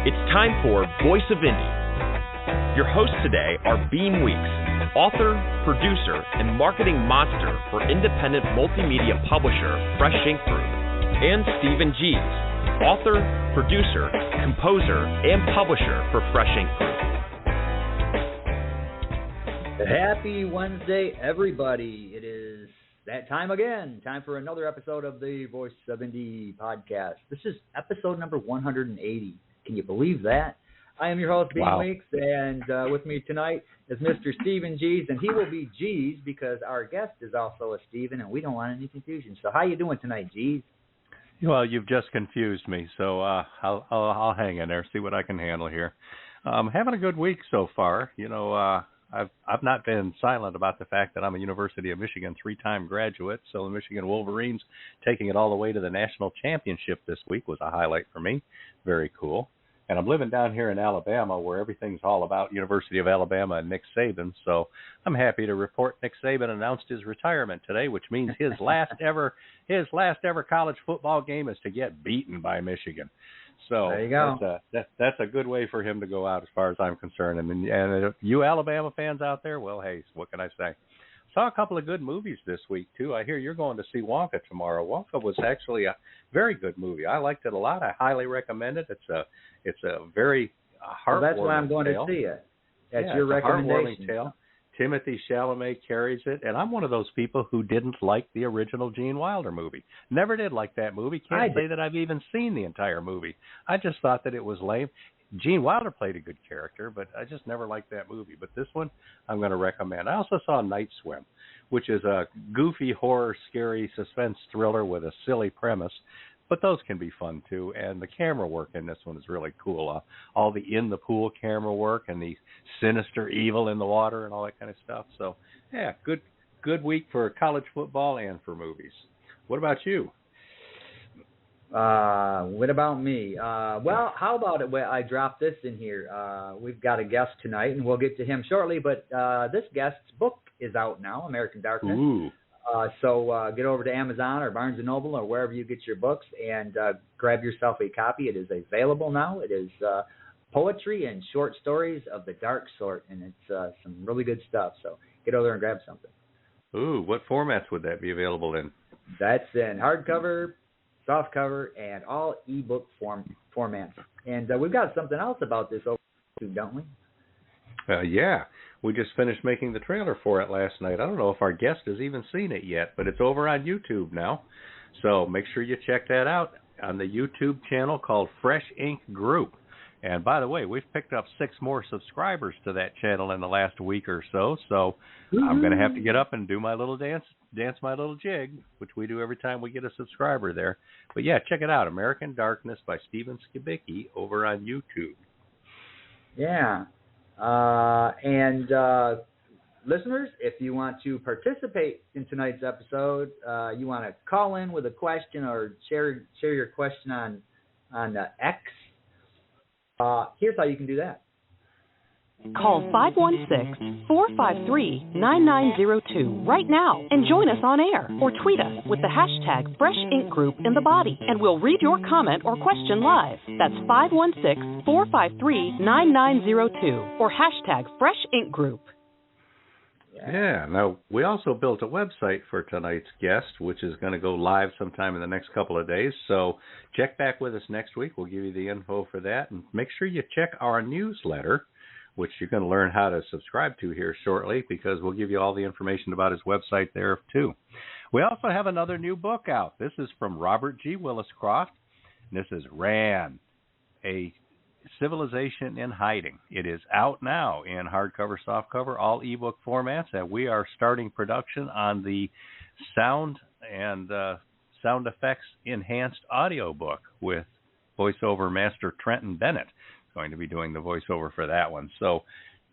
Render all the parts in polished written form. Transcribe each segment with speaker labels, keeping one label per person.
Speaker 1: It's time for Voice of Indie. Your hosts today are Beem Weeks, author, producer, and marketing monster for independent multimedia publisher Fresh Ink Group, and Steven Gies, author, producer, composer, and publisher for Fresh Ink Group.
Speaker 2: Happy Wednesday, everybody. It is that time again. Time for another episode of the Voice of Indie podcast. This is episode number 180. Can you believe that? I am your host, Beem Weeks, and with me tonight is Mr. Steven Gies, and he will be Gies because our guest is also a Steven, and we don't want any confusion. So how you doing tonight, Gies?
Speaker 3: Well, you've just confused me, so I'll hang in there, see what I can handle here. Having a good week so far. You know, I've not been silent about the fact that I'm a University of Michigan three-time graduate, so the Michigan Wolverines taking it all the way to the national championship this week was a highlight for me. Very cool. And I'm living down here in Alabama where everything's all about University of Alabama and Nick Saban, so I'm happy to report Nick Saban announced his retirement today, which means his last ever college football game is to get beaten by Michigan. So
Speaker 2: there you go.
Speaker 3: That's a good way for him to go out as far as I'm concerned. And you Alabama fans out there, well, hey, what can I say? Saw a couple of good movies this week, too. I hear you're going to see Wonka tomorrow. Wonka was actually a very good movie. I liked it a lot. I highly recommend it. It's a very heartwarming tale.
Speaker 2: That's why I'm going to see it. That's your recommendation.
Speaker 3: Heartwarming tale. Timothy Chalamet carries it, and I'm one of those people who didn't like the original Gene Wilder movie. Never did like that movie. Can't say that I've even seen the entire movie. I just thought that it was lame. Gene Wilder played a good character, but I just never liked that movie. But this one, I'm going to recommend. I also saw Night Swim, which is a goofy, horror, scary suspense thriller with a silly premise. But those can be fun, too. And the camera work in this one is really cool. All the in-the-pool camera work and the sinister evil in the water and all that kind of stuff. So, yeah, good week for college football and for movies. What about you?
Speaker 2: What about me? Well, how about it? I dropped this in here. We've got a guest tonight, and we'll get to him shortly. But this guest's book is out now, American Darkness.
Speaker 3: Ooh.
Speaker 2: So get over to Amazon or Barnes & Noble or wherever you get your books and grab yourself a copy. It is available now. It is poetry and short stories of the dark sort, and it's some really good stuff. So get over there and grab something.
Speaker 3: Ooh, what formats would that be available in?
Speaker 2: That's in hardcover, softcover, and all ebook formats. And we've got something else about this over YouTube, don't we?
Speaker 3: Yeah. We just finished making the trailer for it last night. I don't know if our guest has even seen it yet, but it's over on YouTube now. So make sure you check that out on the YouTube channel called Fresh Ink Group. And by the way, we've picked up 6 more subscribers to that channel in the last week or so. So I'm going to have to get up and do my little dance my little jig, which we do every time we get a subscriber there. But yeah, check it out, American Darkness by Steven Skibicki over on YouTube.
Speaker 2: Yeah. And listeners, if you want to participate in tonight's episode, you want to call in with a question or share your question on X, here's how you can do that.
Speaker 4: Call 516-453-9902 right now and join us on air or tweet us with the hashtag Fresh Ink Group in the body, and we'll read your comment or question live. That's 516-453-9902 or hashtag Fresh Ink Group.
Speaker 3: Yeah. Now, we also built a website for tonight's guest, which is going to go live sometime in the next couple of days. So check back with us next week. We'll give you the info for that. And make sure you check our newsletter, which you're going to learn how to subscribe to here shortly, because we'll give you all the information about his website there, too. We also have another new book out. This is from Robert G. Williscroft, and this is Ran, A Civilization in Hiding. It is out now in hardcover, softcover, all ebook formats, and we are starting production on the sound and sound effects enhanced audiobook with voiceover master Trenton Bennett. Going to be doing the voiceover for that one. So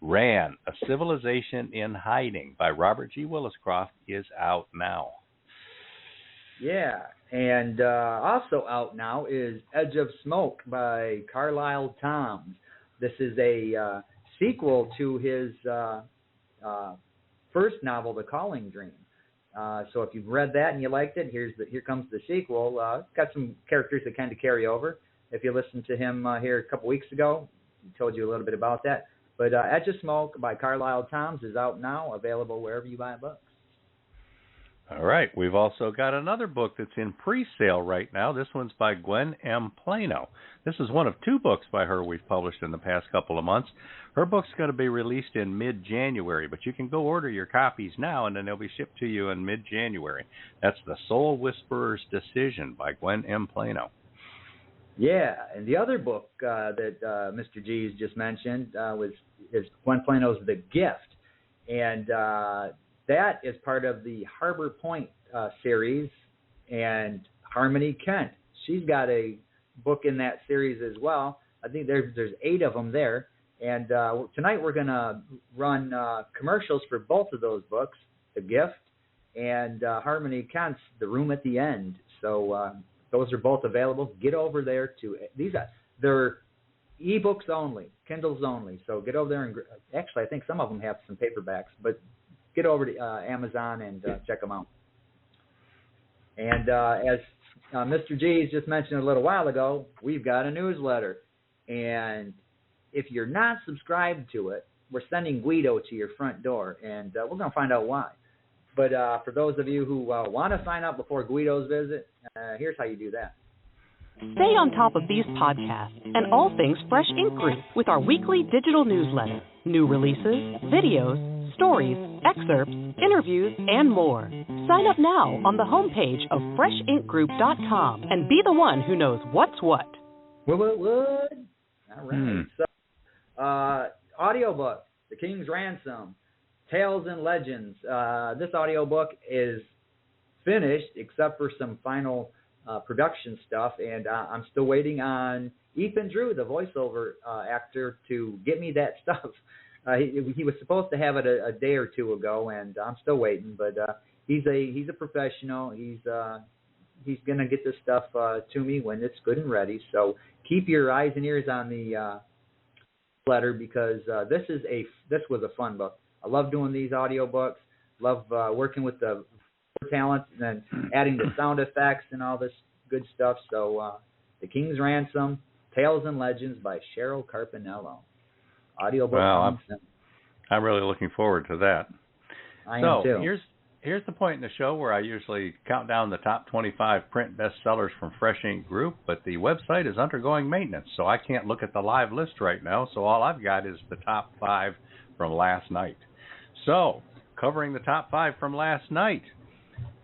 Speaker 3: Ran, A Civilization in Hiding by Robert G. Williscroft is out now.
Speaker 2: Yeah, and also out now is Edge of Smoke by Carlisle Toms. This is a sequel to his first novel, The Calling Dream. So if you've read that and you liked it, here comes the sequel. It's got some characters that kind of carry over. if you listened to him here a couple weeks ago, he told you a little bit about that. But Etch a Smoke by Carlisle Toms is out now, available wherever you buy books.
Speaker 3: All right. We've also got another book that's in pre-sale right now. This one's by Gwen M. Plano. This is one of 2 books by her we've published in the past couple of months. Her book's going to be released in mid-January, but you can go order your copies now, and then they'll be shipped to you in mid-January. That's The Soul Whisperer's Decision by Gwen M. Plano.
Speaker 2: Yeah, and the other book that Mr. G's just mentioned is Gwen Plano's The Gift, and that is part of the Harbor Point series, and Harmony Kent, she's got a book in that series as well. I think there's 8 of them there, and tonight we're going to run commercials for both of those books, The Gift and Harmony Kent's The Room at the End. So those are both available. Get over there to they're ebooks only, Kindles only. So get over there and actually I think some of them have some paperbacks, but get over to Amazon and check them out. And as Mr. G's just mentioned a little while ago, we've got a newsletter. And if you're not subscribed to it, we're sending Guido to your front door, and we're going to find out why. But for those of you who want to sign up before Guido's visit, here's how you do that.
Speaker 4: Stay on top of these podcasts and all things Fresh Ink Group with our weekly digital newsletter, new releases, videos, stories, excerpts, interviews, and more. Sign up now on the homepage of FreshInkGroup.com and be the one who knows what's what.
Speaker 2: What? All right. So, audiobook, The King's Ransom, Tales and Legends. This audiobook is finished except for some final production stuff, and I'm still waiting on Ethan Drew, the voiceover actor, to get me that stuff. He was supposed to have it a day or 2 ago, and I'm still waiting. But he's a professional. He's gonna get this stuff to me when it's good and ready. So keep your eyes and ears on the letter, because this was a fun book. I love doing these audiobooks. Love working with the talent and then adding the sound effects and all this good stuff. So The King's Ransom, Tales and Legends by Cheryl Carpinello. Audiobook.
Speaker 3: Well, I'm really looking forward to that.
Speaker 2: I am too.
Speaker 3: Here's the point in the show where I usually count down the top 25 print bestsellers from Fresh Ink Group, but the website is undergoing maintenance, so I can't look at the live list right now, so all I've got is the top 5 from last night. So, covering the top 5 from last night,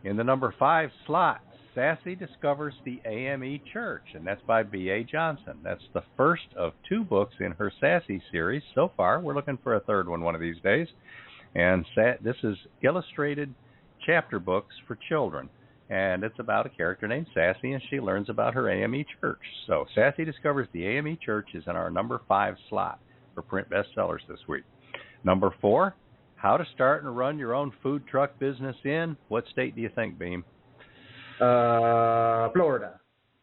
Speaker 3: in the number 5 slot, Sassy Discovers the AME Church, and that's by B.A. Johnson. That's the first of 2 books in her Sassy series so far. We're looking for a third one of these days. And this is illustrated chapter books for children, and it's about a character named Sassy, and she learns about her AME Church. So Sassy Discovers the AME Church is in our number 5 slot for print bestsellers this week. Number 4, How to Start and Run Your Own Food Truck Business in, what state do you think, Beem?
Speaker 2: Florida.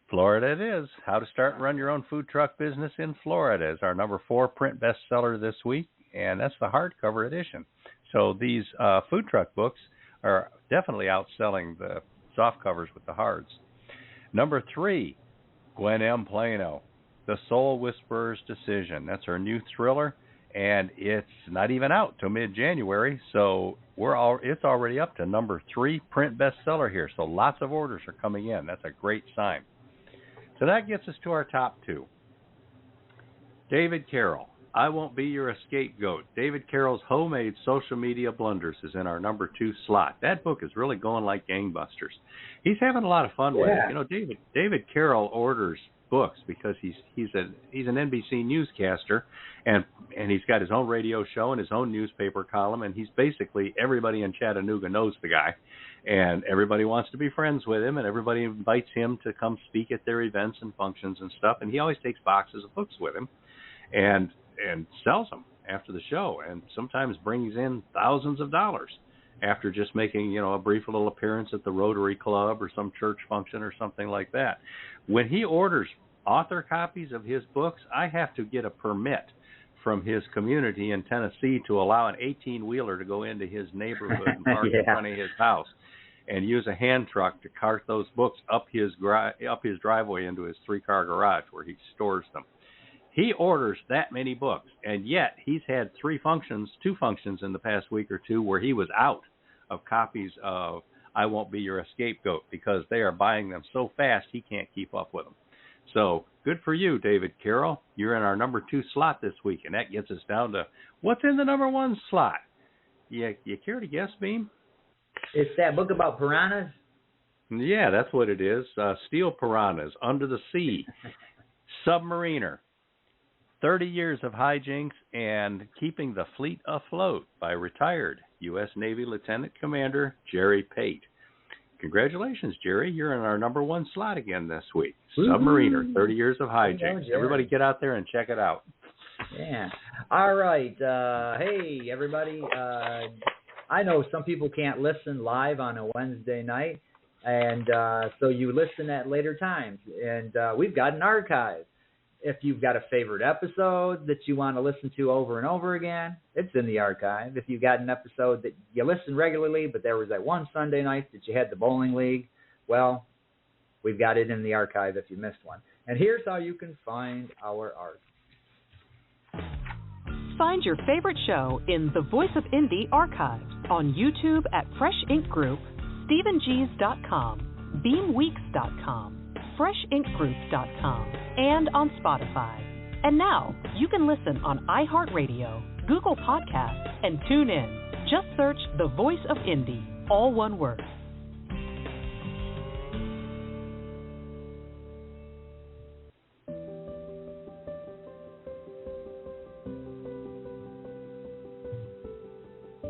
Speaker 3: Florida it is. How to Start and Run Your Own Food Truck Business in Florida is our number 4 print bestseller this week, and that's the hardcover edition. So these food truck books are definitely outselling the soft covers with the hards. Number 3, Gwen M. Plano, The Soul Whisperer's Decision. That's her new thriller, and it's not even out till mid-January, so it's already up to number 3 print bestseller here. So lots of orders are coming in. That's a great sign. So that gets us to our top 2. David Carroll, I Won't Be Your Scapegoat. David Carroll's Homemade Social Media Blunders is in our number 2 slot. That book is really going like gangbusters. He's having a lot of fun with it. You know, David Carroll orders books because he's an NBC newscaster, and he's got his own radio show and his own newspaper column, and he's basically, everybody in Chattanooga knows the guy, and everybody wants to be friends with him, and everybody invites him to come speak at their events and functions and stuff, and he always takes boxes of books with him and sells them after the show, and sometimes brings in thousands of dollars after just making, a brief little appearance at the Rotary Club or some church function or something like that. When he orders author copies of his books, I have to get a permit from his community in Tennessee to allow an 18-wheeler to go into his neighborhood and park in front of his house. and use a hand truck to cart those books up his driveway into his 3-car garage where he stores them. He orders that many books, and yet he's had 2 functions in the past week or 2 where he was out of copies of I Won't Be Your Scapegoat because they are buying them so fast he can't keep up with them. So good for you, David Carroll. You're in our number 2 slot this week, and that gets us down to what's in the number 1 slot. You care to guess, Beam?
Speaker 2: It's that book about piranhas?
Speaker 3: Yeah, that's what it is. Steel Piranhas, Under the Sea, Submariner, 30 Years of Hijinks, and Keeping the Fleet Afloat by retired U.S. Navy Lieutenant Commander Jerry Pate. Congratulations, Jerry. You're in our number 1 slot again this week. Submariner, 30 Years of Hijinks. Everybody get out there and check it out.
Speaker 2: Yeah. All right. Hey, everybody. I know some people can't listen live on a Wednesday night, and so you listen at later times. And we've got an archive. If you've got a favorite episode that you want to listen to over and over again, it's in the archive. If you've got an episode that you listen regularly, but there was that one Sunday night that you had the bowling league, well, we've got it in the archive if you missed one. And here's how you can find our art.
Speaker 4: Find your favorite show in the Voice of Indie archives on YouTube at Fresh Ink Group, StevenG's.com, BeamWeeks.com, FreshInkGroup.com, and on Spotify. And now you can listen on iHeartRadio, Google Podcasts, and TuneIn. Just search The Voice of Indie, all one word.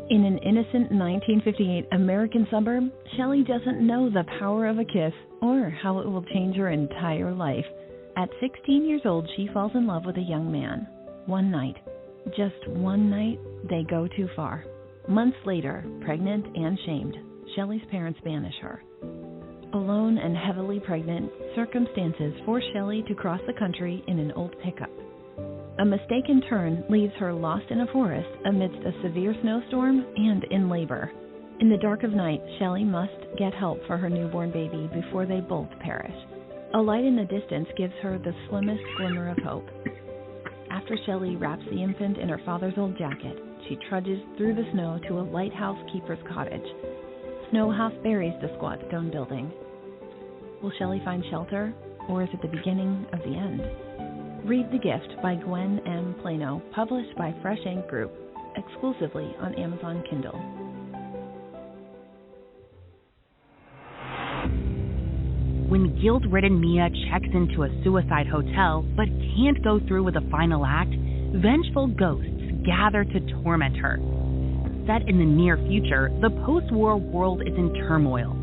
Speaker 5: In an innocent 1958 American suburb, Shelley doesn't know the power of a kiss or how it will change her entire life. At 16 years old, she falls in love with a young man. One night, just one night, they go too far. Months later, pregnant and shamed, Shelley's parents banish her. Alone and heavily pregnant, circumstances force Shelley to cross the country in an old pickup. A mistaken turn leaves her lost in a forest amidst a severe snowstorm and in labor. In the dark of night, Shelley must get help for her newborn baby before they both perish. A light in the distance gives her the slimmest glimmer of hope. After Shelley wraps the infant in her father's old jacket, she trudges through the snow to a lighthouse keeper's cottage. Snow half buries the squat stone building. Will Shelley find shelter, or is it the beginning of the end? Read The Gift by Gwen M. Plano, published by Fresh Ink Group, exclusively on Amazon Kindle.
Speaker 6: When guilt-ridden Mia checks into a suicide hotel but can't go through with the final act, vengeful ghosts gather to torment her. Set in the near future, the post-war world is in turmoil.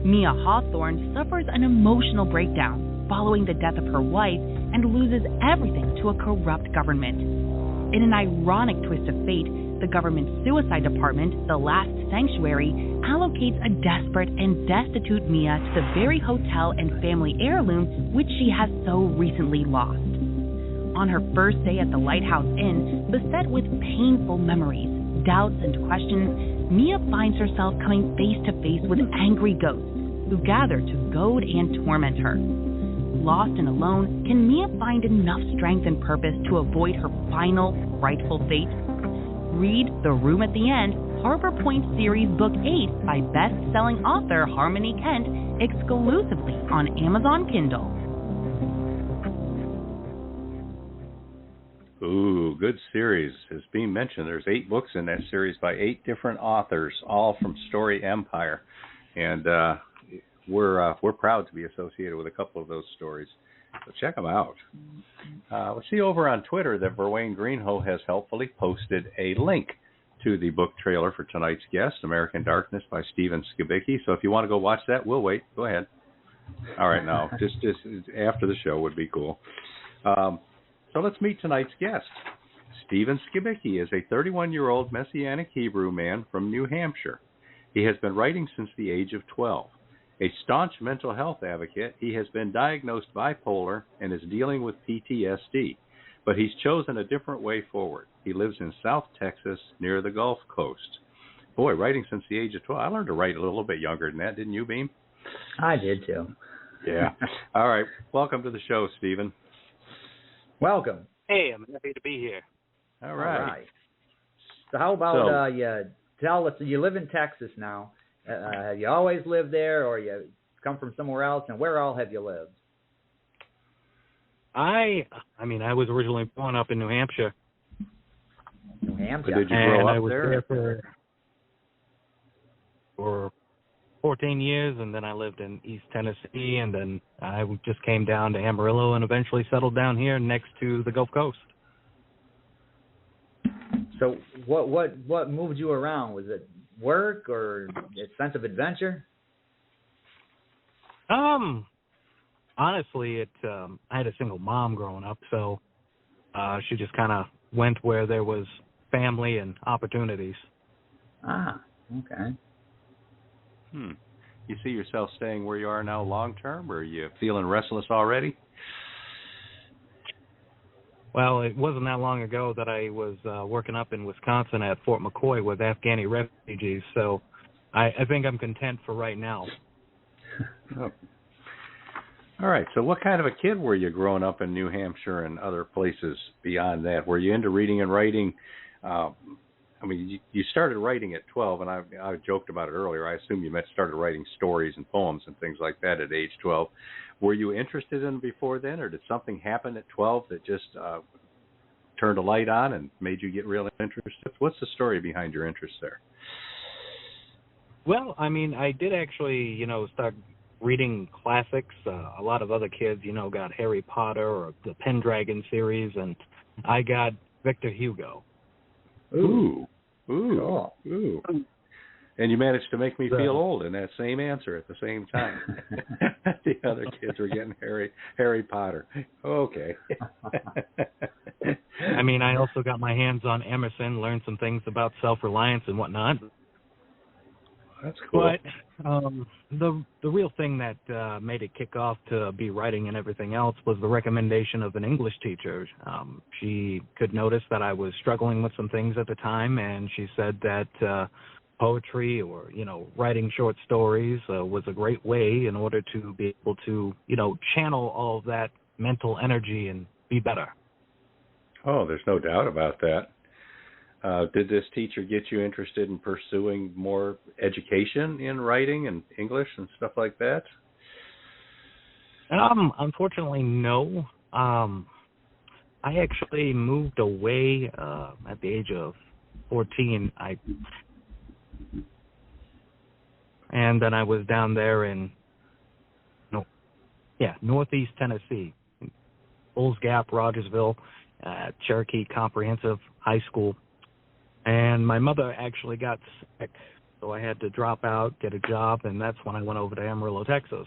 Speaker 6: Mia Hawthorne suffers an emotional breakdown following the death of her wife and loses everything to a corrupt government. In an ironic twist of fate, the government suicide department, the Last Sanctuary, allocates a desperate and destitute Mia to the very hotel and family heirloom which she has so recently lost. On her first day at the Lighthouse Inn, beset with painful memories, doubts, and questions, Mia finds herself coming face to face with angry ghosts who gather to goad and torment her. Lost and alone, can Mia find enough strength and purpose to avoid her final, frightful fate? Read The Room at the End, Harbor Point Series Book 8 by best-selling author Harmony Kent, exclusively on Amazon Kindle.
Speaker 3: Ooh, good series. As Beem mentioned, there's 8 books in that series by 8 different authors, all from Story Empire. And we're proud to be associated with a couple of those stories. So check them out. Let's see over on Twitter that Verwain Greenhoe has helpfully posted a link to the book trailer for tonight's guest, American Darkness by Steven Skibicki. So if you want to go watch that, we'll wait. Go ahead. All right, no, just after the show would be cool. So let's meet tonight's guest. Steven Skibicki is a 31-year-old Messianic Hebrew man from New Hampshire. He has been writing since the age of 12. A staunch mental health advocate, he has been diagnosed bipolar and is dealing with PTSD, but he's chosen a different way forward. He lives in South Texas near the Gulf Coast. Boy, writing since the age of 12. I learned to write a little bit younger than that, didn't you, Beem?
Speaker 2: I did too.
Speaker 3: Yeah. All right. Welcome to the show, Steven.
Speaker 2: Welcome.
Speaker 7: Hey, I'm happy to be here.
Speaker 3: All right.
Speaker 2: So how about you tell us, you live in Texas now. Have you always lived there, or you come from somewhere else, and where all have you lived?
Speaker 7: I was originally born up in New Hampshire.
Speaker 2: New Hampshire.
Speaker 3: Did you grow up
Speaker 7: I was
Speaker 3: there?
Speaker 7: For 14 years, and then I lived in East Tennessee, and then I just came down to Amarillo and eventually settled down here next to the Gulf Coast.
Speaker 2: So what moved you around? Was it work or a sense of adventure?
Speaker 7: Honestly, I had a single mom growing up, so she just kind of went where there was family and opportunities.
Speaker 2: Ah, okay.
Speaker 3: You see yourself staying where you are now long term, or are you feeling restless already?
Speaker 7: Well, it wasn't that long ago that I was working up in Wisconsin at Fort McCoy with Afghani refugees, so I think I'm content for right now.
Speaker 3: Oh. All right, so what kind of a kid were you growing up in New Hampshire and other places beyond that? Were you into reading and writing? You started writing at 12, and I joked about it earlier. I assume you started writing stories and poems and things like that at age 12. Were you interested in them before then, or did something happen at 12 that just turned a light on and made you get real interested? What's the story behind your interest there?
Speaker 7: Well, I did actually, start reading classics. A lot of other kids, got Harry Potter or the Pendragon series, and I got Victor Hugo.
Speaker 3: Ooh. Cool. Ooh. And you managed to make me feel old in that same answer at the same time. The other kids were getting Harry Potter. Okay.
Speaker 7: I also got my hands on Emerson, learned some things about self-reliance and whatnot.
Speaker 3: That's cool.
Speaker 7: But the real thing that made it kick off to be writing and everything else was the recommendation of an English teacher. She could notice that I was struggling with some things at the time, and she said that poetry or, writing short stories was a great way in order to be able to, channel all of that mental energy and be better.
Speaker 3: Oh, there's no doubt about that. Did this teacher get you interested in pursuing more education in writing and English and stuff like that?
Speaker 7: Unfortunately, no. I actually moved away at the age of 14. And then I was down there in Northeast Tennessee, Bulls Gap, Rogersville, Cherokee Comprehensive High School. And my mother actually got sick, so I had to drop out, get a job, and that's when I went over to Amarillo, Texas,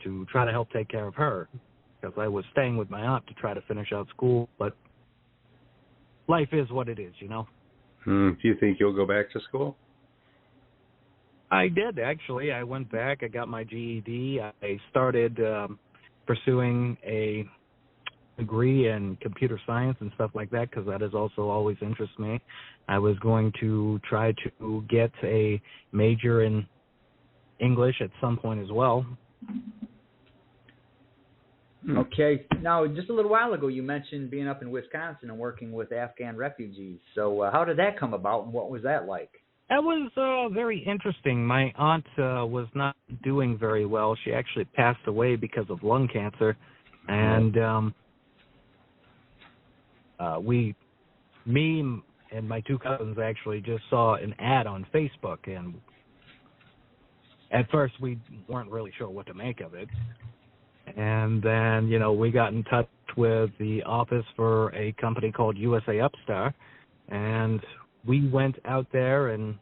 Speaker 7: to try to help take care of her, because I was staying with my aunt to try to finish out school, but life is what it is,
Speaker 3: Do you think you'll go back to school?
Speaker 7: I did, actually. I went back. I got my GED. I started pursuing a degree in computer science and stuff like that, because that has also always interested me. I was going to try to get a major in English at some point as well.
Speaker 2: Okay. Now, just a little while ago, you mentioned being up in Wisconsin and working with Afghan refugees. So how did that come about, and what was that like?
Speaker 7: That was very interesting. My aunt was not doing very well. She actually passed away because of lung cancer, and me and my two cousins actually just saw an ad on Facebook, and at first we weren't really sure what to make of it. And then, we got in touch with the office for a company called USA Upstar, and we went out there and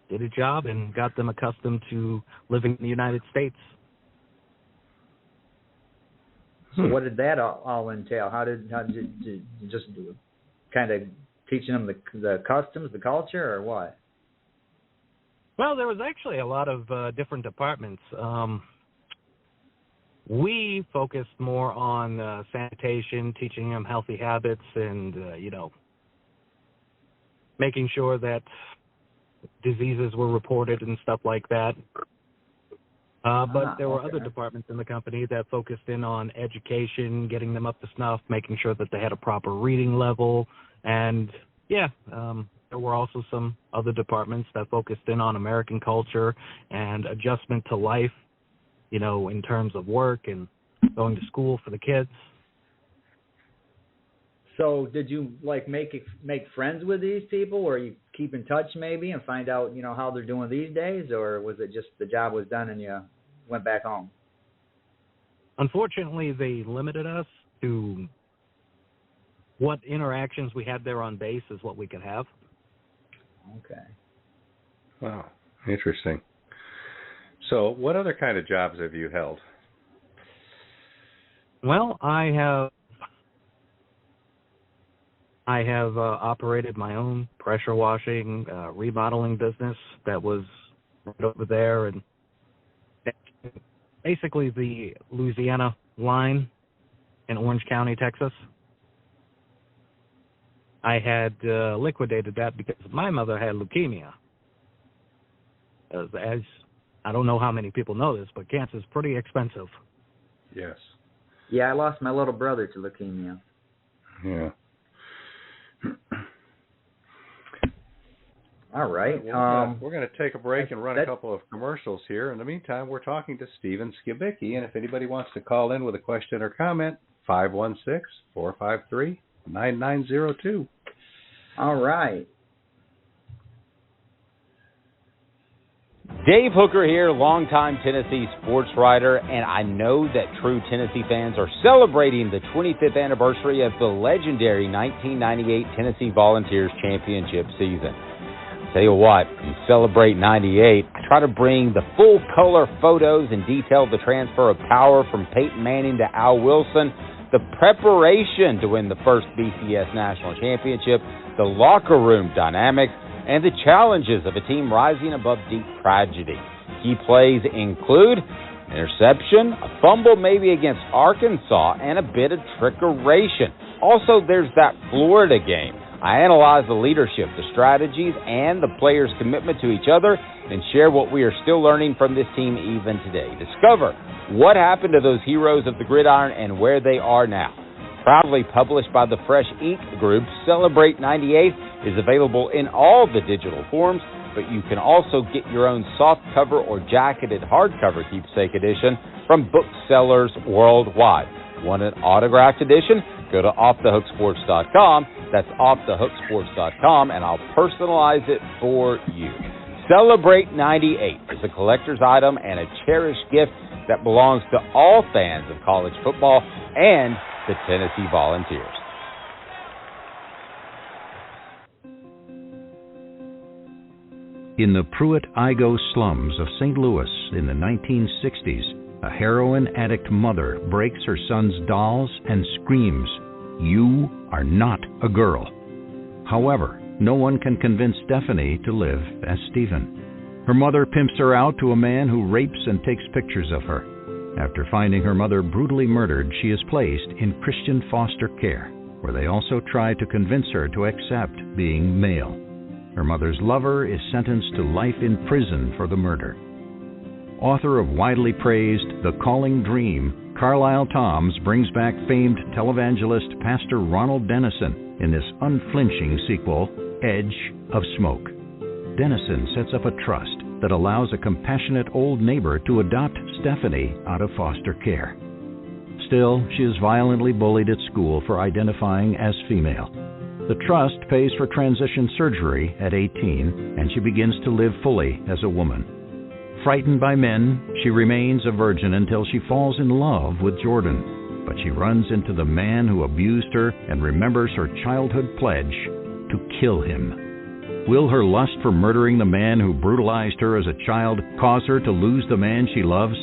Speaker 7: did a job and got them accustomed to living in the United States.
Speaker 2: So what did that all entail? How did you just kind of teaching them the customs, the culture, or what?
Speaker 7: Well, there was actually a lot of different departments. We focused more on sanitation, teaching them healthy habits, and making sure that diseases were reported and stuff like that. But there were other departments in the company that focused in on education, getting them up to snuff, making sure that they had a proper reading level. And, there were also some other departments that focused in on American culture and adjustment to life, in terms of work and going to school for the kids.
Speaker 2: So did you, make friends with these people, or you keep in touch maybe and find out, how they're doing these days, or was it just the job was done and you went back home?
Speaker 7: Unfortunately, they limited us to what interactions we had there on base is what we could have.
Speaker 2: Okay.
Speaker 3: Wow, interesting. So what other kind of jobs have you held?
Speaker 7: Well, I have operated my own pressure washing, remodeling business that was right over there, and basically the Louisiana line in Orange County, Texas. I had liquidated that because my mother had leukemia. As I don't know how many people know this, but cancer is pretty expensive.
Speaker 3: Yes.
Speaker 2: Yeah, I lost my little brother to leukemia.
Speaker 3: Yeah.
Speaker 2: All right.
Speaker 3: We're going to take a break and run a couple of commercials here. In the meantime, we're talking to Steven Skibicki, and if anybody wants to call in with a question or comment, 516-453-9902.
Speaker 2: All right.
Speaker 8: Dave Hooker here, longtime Tennessee sports writer, and I know that true Tennessee fans are celebrating the 25th anniversary of the legendary 1998 Tennessee Volunteers championship season. Tell you what, in Celebrate 98, I try to bring the full-color photos and detail the transfer of power from Peyton Manning to Al Wilson, the preparation to win the first BCS National Championship, the locker room dynamics, and the challenges of a team rising above deep tragedy. Key plays include interception, a fumble maybe against Arkansas, and a bit of trickeration. Also, there's that Florida game. I analyze the leadership, the strategies, and the players' commitment to each other, and share what we are still learning from this team even today. Discover what happened to those heroes of the gridiron and where they are now. Proudly published by the Fresh Ink Group, Celebrate 98 is available in all the digital forms, but you can also get your own softcover or jacketed hardcover keepsake edition from booksellers worldwide. Want an autographed edition? Go to offthehooksports.com. That's offthehooksports.com, and I'll personalize it for you. Celebrate 98 is a collector's item and a cherished gift that belongs to all fans of college football and the Tennessee Volunteers.
Speaker 9: In the Pruitt-Igoe slums of St. Louis in the 1960s, a heroin addict mother breaks her son's dolls and screams, "You are not a girl." However, no one can convince Stephanie to live as Stephen. Her mother pimps her out to a man who rapes and takes pictures of her. After finding her mother brutally murdered, she is placed in Christian foster care, where they also try to convince her to accept being male. Her mother's lover is sentenced to life in prison for the murder. Author of widely praised The Calling Dream, Carlisle Toms brings back famed televangelist Pastor Ronald Dennison in this unflinching sequel, Edge of Smoke. Dennison sets up a trust that allows a compassionate old neighbor to adopt Stephanie out of foster care. Still, she is violently bullied at school for identifying as female. The trust pays for transition surgery at 18, and she begins to live fully as a woman. Frightened by men, she remains a virgin until she falls in love with Jordan. But she runs into the man who abused her and remembers her childhood pledge to kill him. Will her lust for murdering the man who brutalized her as a child cause her to lose the man she loves?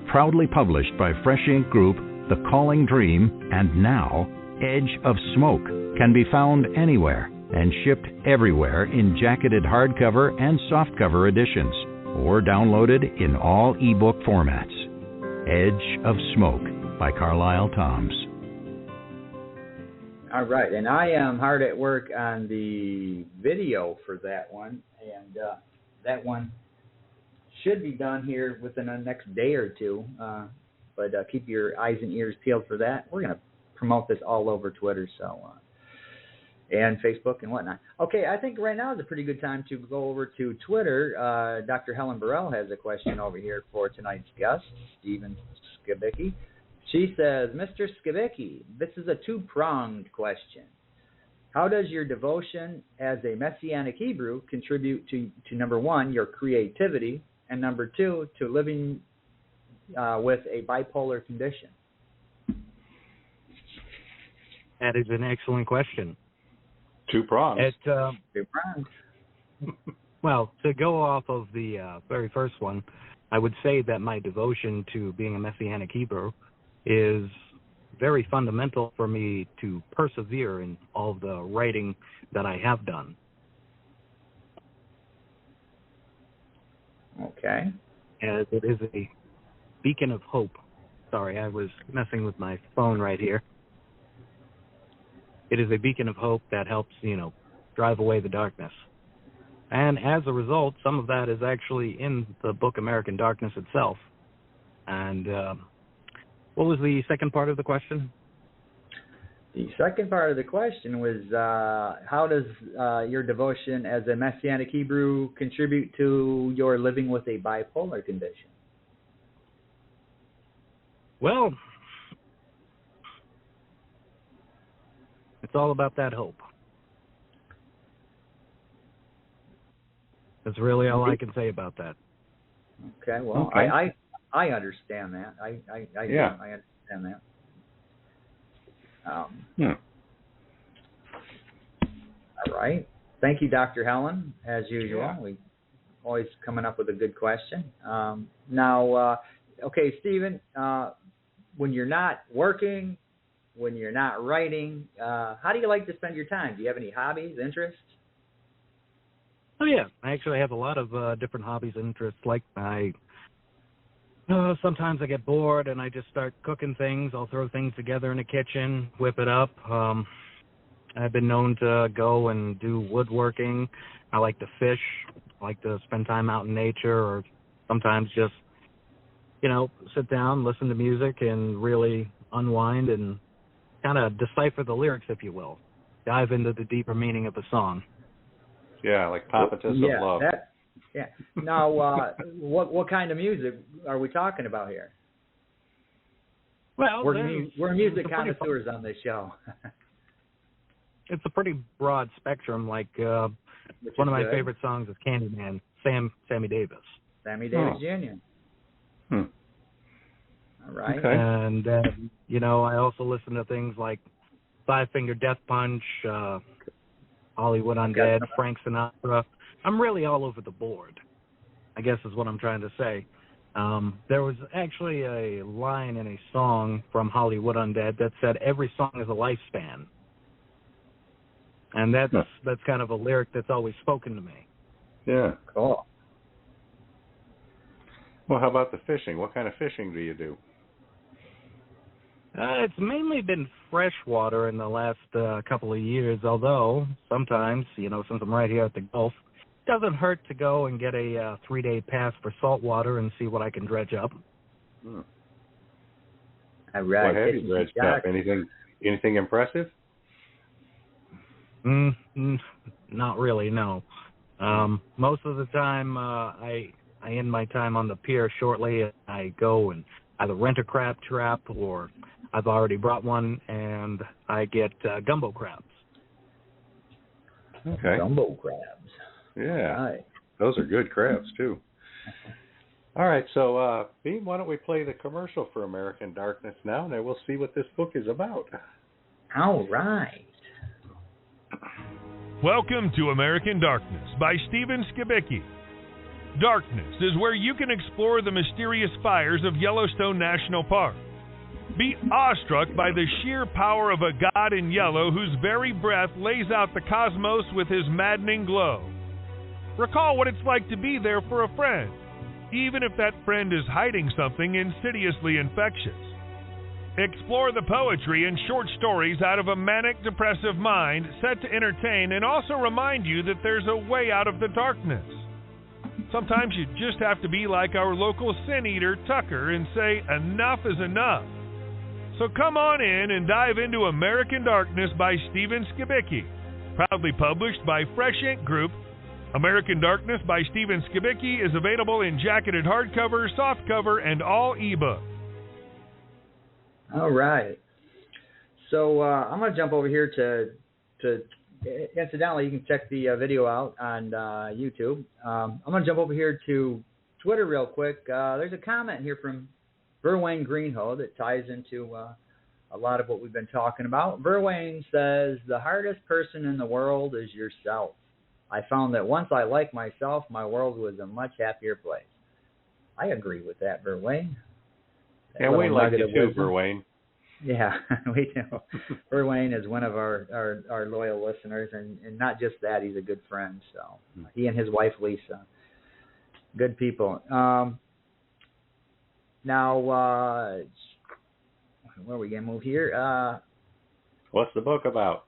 Speaker 9: Proudly published by Fresh Ink Group, The Calling Dream, and now Edge of Smoke can be found anywhere and shipped everywhere in jacketed hardcover and softcover editions, or downloaded in all ebook formats. Edge of Smoke by Carlisle Toms.
Speaker 2: All right, and I am hard at work on the video for that one, and that one should be done here within the next day or two, but keep your eyes and ears peeled for that. We're going to promote this all over Twitter and Facebook and whatnot. Okay, I think right now is a pretty good time to go over to Twitter. Dr. Helen Burrell has a question over here for tonight's guest, Steven Skibicki. She says, Mr. Skibicki, this is a two-pronged question. How does your devotion as a Messianic Hebrew contribute to number one, your creativity, and number two, to living with a bipolar condition?
Speaker 7: That is an excellent question.
Speaker 3: Two prongs.
Speaker 2: Two prongs.
Speaker 7: Well, to go off of the very first one, I would say that my devotion to being a Messianic Hebrew is very fundamental for me to persevere in all the writing that I have done.
Speaker 2: Okay.
Speaker 7: As it is a beacon of hope. Sorry, I was messing with my phone right here. It is a beacon of hope that helps, drive away the darkness. And as a result, some of that is actually in the book American Darkness itself. And what was the second part of the question?
Speaker 2: The second part of the question was, how does your devotion as a Messianic Hebrew contribute to your living with a bipolar condition?
Speaker 7: Well, it's all about that hope. That's really all I can say about that.
Speaker 2: Okay, well, okay. I understand that. I understand that. All right. Thank you, Dr. Helen, as usual. Yeah. We always coming up with a good question. Now, okay, Steven, when you're not working, when you're not writing, how do you like to spend your time? Do you have any hobbies, interests?
Speaker 7: Oh, yeah. I actually have a lot of different hobbies and interests. Like sometimes I get bored and I just start cooking things. I'll throw things together in the kitchen, whip it up. I've been known to go and do woodworking. I like to fish. I like to spend time out in nature, or sometimes just, sit down, listen to music, and really unwind and kind of decipher the lyrics, if you will. Dive into the deeper meaning of the song.
Speaker 3: Yeah, like Papatus of Love.
Speaker 2: Yeah. Now, what kind of music are we talking about here?
Speaker 7: Well,
Speaker 2: we're music connoisseurs on this show.
Speaker 7: It's a pretty broad spectrum. Like one of my favorite songs is Candyman, Sammy Davis.
Speaker 2: Sammy Davis Jr. All right.
Speaker 3: Okay.
Speaker 7: And I also listen to things like Five Finger Death Punch, Hollywood Undead, Frank Sinatra. I'm really all over the board, I guess is what I'm trying to say. There was actually a line in a song from Hollywood Undead that said, every song is a lifespan. And that's kind of a lyric that's always spoken to me.
Speaker 3: Yeah.
Speaker 2: Cool.
Speaker 3: Well, how about the fishing? What kind of fishing do you do?
Speaker 7: It's mainly been freshwater in the last couple of years, although sometimes, since I'm right here at the Gulf, it doesn't hurt to go and get a 3-day pass for saltwater and see what I can dredge up.
Speaker 2: All right.
Speaker 3: What have you dredged up? Anything impressive?
Speaker 7: Not really, no. Most of the time, I end my time on the pier shortly. I go and either rent a crab trap, or I've already brought one, and I get gumbo crabs.
Speaker 3: Okay.
Speaker 2: Gumbo crabs.
Speaker 3: Yeah.
Speaker 2: Right.
Speaker 3: Those are good crabs, too. All right, so, Beem, why don't we play the commercial for American Darkness now, and then we'll see what this book is about.
Speaker 2: All right.
Speaker 10: Welcome to American Darkness by Steven Skibicki. Darkness is where you can explore the mysterious fires of Yellowstone National Park. Be awestruck by the sheer power of a god in yellow whose very breath lays out the cosmos with his maddening glow. Recall what it's like to be there for a friend, even if that friend is hiding something insidiously infectious. Explore the poetry and short stories out of a manic depressive mind set to entertain and also remind you that there's a way out of the darkness. Sometimes you just have to be like our local sin eater, Tucker, and say enough is enough. So come on in and dive into American Darkness by Steven Skibicki, proudly published by Fresh Ink Group. American Darkness by Steven Skibicki is available in jacketed hardcover, softcover, and all ebooks.
Speaker 2: All right. So I'm going to jump over here to incidentally, you can check the video out on YouTube. I'm going to jump over here to Twitter real quick. There's a comment here from Verwayne Greenhoe that ties into a lot of what we've been talking about. Verwayne says, the hardest person in the world is yourself. I found that once I liked myself, my world was a much happier place. I agree with that, Verwayne.
Speaker 3: Yeah, we like you too, Verwayne.
Speaker 2: Yeah, we do. Verwayne is one of our loyal listeners, and not just that, he's a good friend. So he and his wife, Lisa, good people. Now, where are we going to move here?
Speaker 3: What's the book about?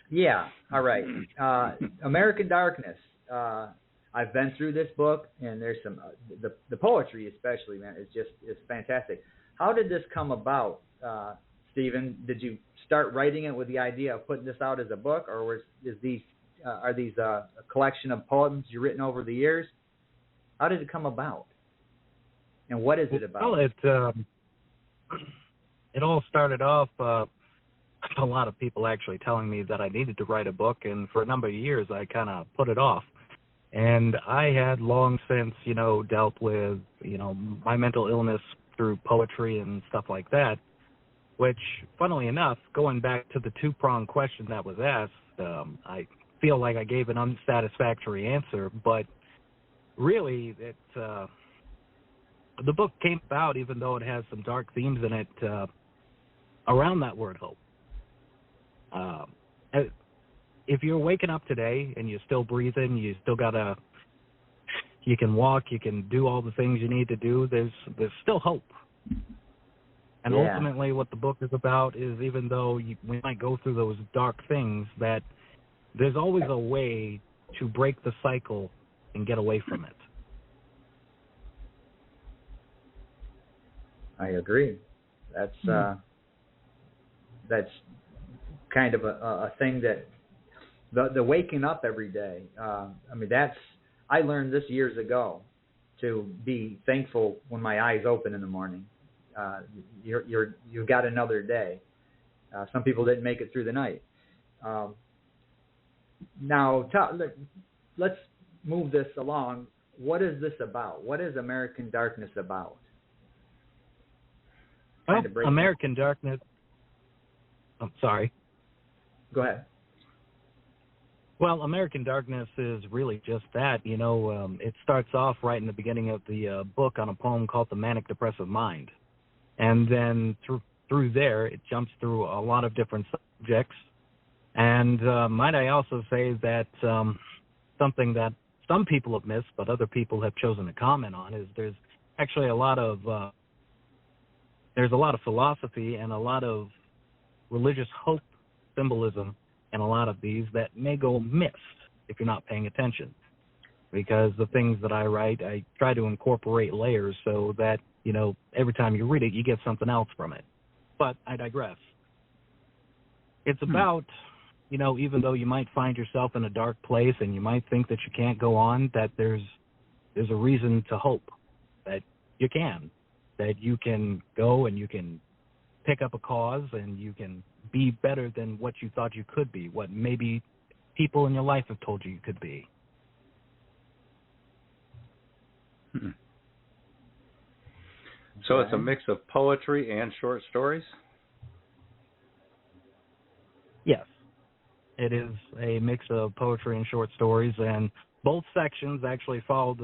Speaker 2: Yeah, all right. American Darkness. I've been through this book, and there's some the poetry especially, man, is fantastic. How did this come about, Steven? Did you start writing it with the idea of putting this out as a book, or are these a collection of poems you've written over the years? How did it come about, and what is it about?
Speaker 7: Well, it all started off. A lot of people actually telling me that I needed to write a book, and for a number of years I kind of put it off. And I had long since, dealt with, my mental illness through poetry and stuff like that, which, funnily enough, going back to the two-pronged question that was asked, I feel like I gave an unsatisfactory answer, but really the book came about, even though it has some dark themes in it, around that word hope. If you're waking up today and you're still breathing, you can walk, you can do all the things you need to do, there's still hope. And ultimately what the book is about is, even though we might go through those dark things, that there's always a way to break the cycle and get away from it.
Speaker 2: I agree. That's kind of a thing that the waking up every day. I learned this years ago, to be thankful when my eyes open in the morning. You've got another day. Some people didn't make it through the night. Now let's move this along. What is this about? What is American Darkness about?
Speaker 7: Well, American Darkness. I'm sorry.
Speaker 2: Go ahead.
Speaker 7: Well, American Darkness is really just that. It starts off right in the beginning of the book on a poem called The Manic Depressive Mind. And then through there, it jumps through a lot of different subjects. And might I also say that something that some people have missed, but other people have chosen to comment on, is there's actually a lot of philosophy and a lot of religious hope symbolism in a lot of these that may go missed if you're not paying attention. Because the things that I write, I try to incorporate layers so that, every time you read it, you get something else from it. But I digress. It's about, even though you might find yourself in a dark place and you might think that you can't go on, that there's a reason to hope that you can go and you can pick up a cause and you can be better than what you thought you could be, what maybe people in your life have told you could be.
Speaker 3: So it's a mix of poetry and short stories?
Speaker 7: Yes. It is a mix of poetry and short stories, and both sections actually follow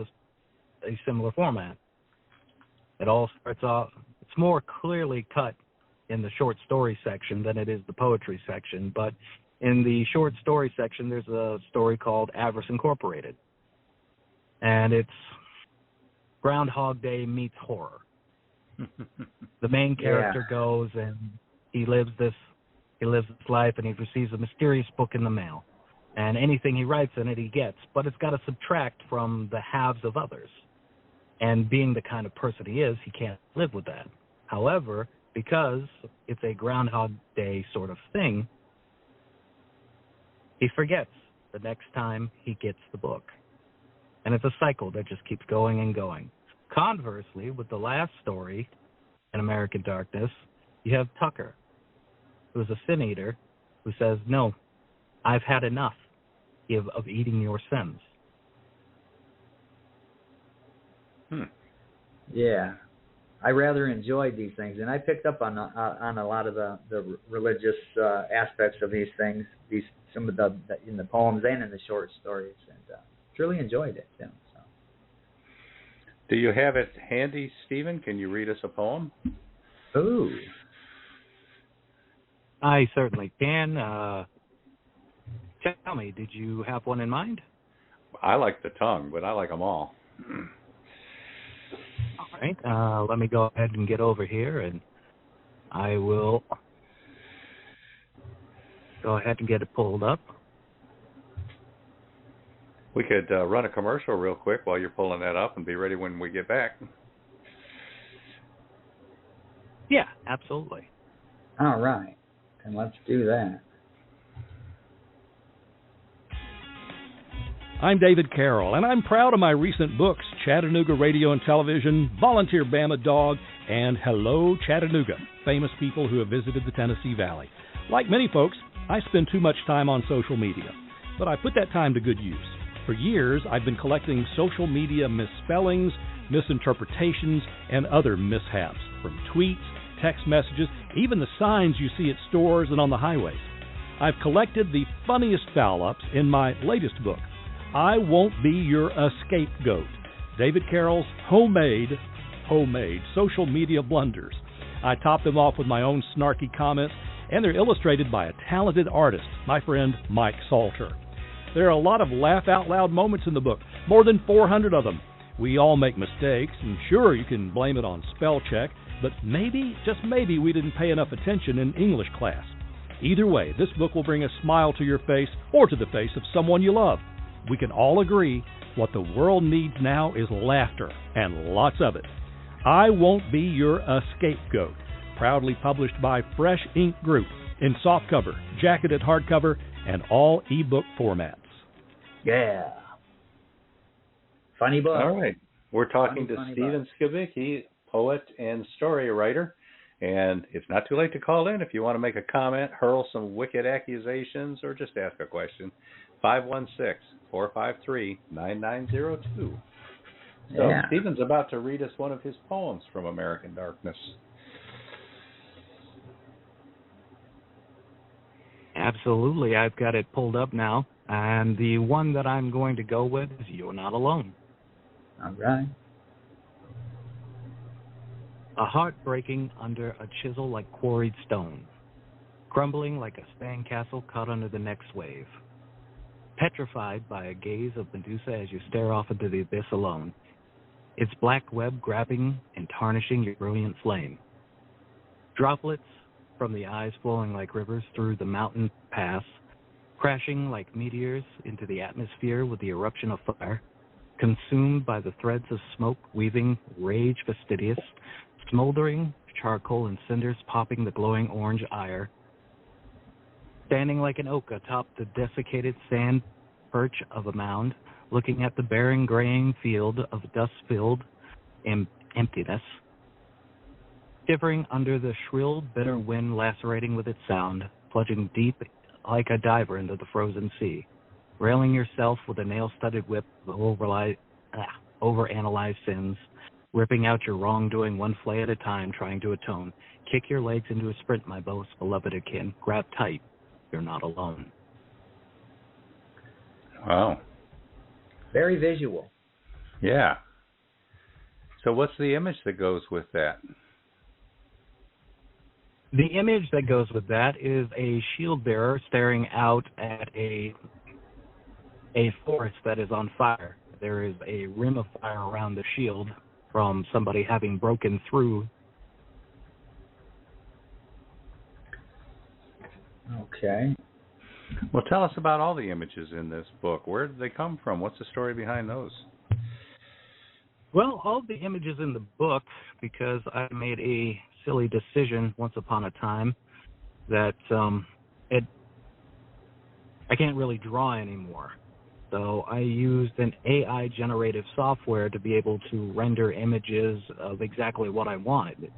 Speaker 7: a similar format. It all starts off, it's more clearly cut in the short story section than it is the poetry section, but in the short story section, there's a story called Avarice Incorporated, and it's Groundhog Day meets horror. The main character goes and he lives this life, and he receives a mysterious book in the mail. And anything he writes in it, he gets. But it's got to subtract from the halves of others. And being the kind of person he is, he can't live with that. However, because it's a Groundhog Day sort of thing, he forgets the next time he gets the book. And it's a cycle that just keeps going and going. Conversely, with the last story, in American Darkness, you have Tucker, who is a sin eater, who says, no, I've had enough of eating your sins.
Speaker 2: Yeah. I rather enjoyed these things, and I picked up on a lot of the religious aspects of these things, some of the in the poems and in the short stories, and truly enjoyed it. Yeah, so.
Speaker 3: Do you have it handy, Stephen? Can you read us a poem?
Speaker 2: Ooh.
Speaker 7: I certainly can. Tell me, did you have one in mind?
Speaker 3: I like the tongue, but I like them all.
Speaker 7: All right. Let me go ahead and get over here, and I will go ahead and get it pulled up.
Speaker 3: We could run a commercial real quick while you're pulling that up and be ready when we get back.
Speaker 7: Yeah, absolutely.
Speaker 2: All right. And let's do that.
Speaker 11: I'm David Carroll, and I'm proud of my recent books, Chattanooga Radio and Television, Volunteer Bama Dog, and Hello Chattanooga, famous people who have visited the Tennessee Valley. Like many folks, I spend too much time on social media, but I put that time to good use. For years, I've been collecting social media misspellings, misinterpretations, and other mishaps, from tweets, text messages, even the signs you see at stores and on the highways. I've collected the funniest foul-ups in my latest book, I Won't Be Your Scapegoat, David Carroll's homemade social media blunders. I top them off with my own snarky comments, and they're illustrated by a talented artist, my friend Mike Salter. There are a lot of laugh-out-loud moments in the book, more than 400 of them. We all make mistakes, and sure, you can blame it on spell check, but maybe, just maybe, we didn't pay enough attention in English class. Either way, this book will bring a smile to your face or to the face of someone you love. We can all agree what the world needs now is laughter, and lots of it. I Won't Be Your Scapegoat, proudly published by Fresh Ink Group in softcover, jacketed hardcover, and all ebook formats.
Speaker 2: Yeah. Funny book.
Speaker 3: All right. We're talking to Steven Skibicki, poet and story writer. And it's not too late to call in if you want to make a comment, hurl some wicked accusations, or just ask a question. 516-453-9902. So Stephen's about to read us one of his poems from American Darkness.
Speaker 7: Absolutely. I've got it pulled up now. And the one that I'm going to go with is You're Not Alone.
Speaker 2: All right.
Speaker 7: A heart breaking under a chisel like quarried stone, crumbling like a sandcastle caught under the next wave. Petrified by a gaze of Medusa as you stare off into the abyss alone, its black web grabbing and tarnishing your brilliant flame. Droplets from the eyes flowing like rivers through the mountain pass, crashing like meteors into the atmosphere with the eruption of fire, consumed by the threads of smoke weaving rage fastidious, smoldering charcoal and cinders popping the glowing orange ire, standing like an oak atop the desiccated sand perch of a mound, looking at the barren graying field of dust-filled emptiness, shivering under the shrill, bitter wind lacerating with its sound, plunging deep like a diver into the frozen sea, railing yourself with a nail-studded whip of overanalyzed sins, ripping out your wrongdoing one flay at a time, trying to atone. Kick your legs into a sprint, my most beloved akin. Grab tight. You're not alone.
Speaker 3: Wow.
Speaker 2: Very visual.
Speaker 3: Yeah. So what's the image that goes with that?
Speaker 7: The image that goes with that is a shield bearer staring out at a forest that is on fire. There is a rim of fire around the shield from somebody having broken through
Speaker 2: Okay.
Speaker 3: Well, tell us about all the images in this book. Where did they come from? What's the story behind those?
Speaker 7: Well, all the images in the book, because I made a silly decision once upon a time that I can't really draw anymore. So I used an AI generative software to be able to render images of exactly what I wanted.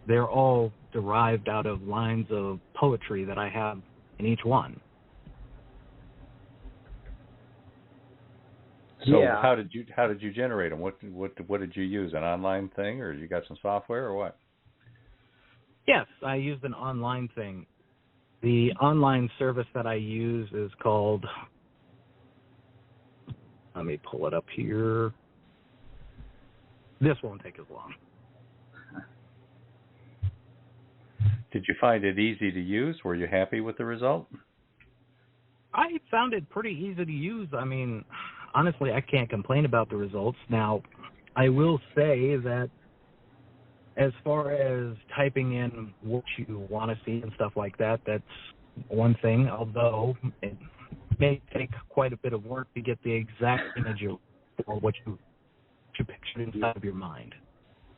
Speaker 7: They're all derived out of lines of poetry that I have in each one.
Speaker 3: So how did you generate them? What did you use? An online thing, or you got some software, or what?
Speaker 7: Yes, I used an online thing. The online service that I use is called, let me pull it up here. This won't take as long.
Speaker 3: Did you find it easy to use? Were you happy with the result?
Speaker 7: I found it pretty easy to use. I mean, honestly, I can't complain about the results. Now, I will say that as far as typing in what you want to see and stuff like that, that's one thing, although it may take quite a bit of work to get the exact image for what you pictured inside of your mind.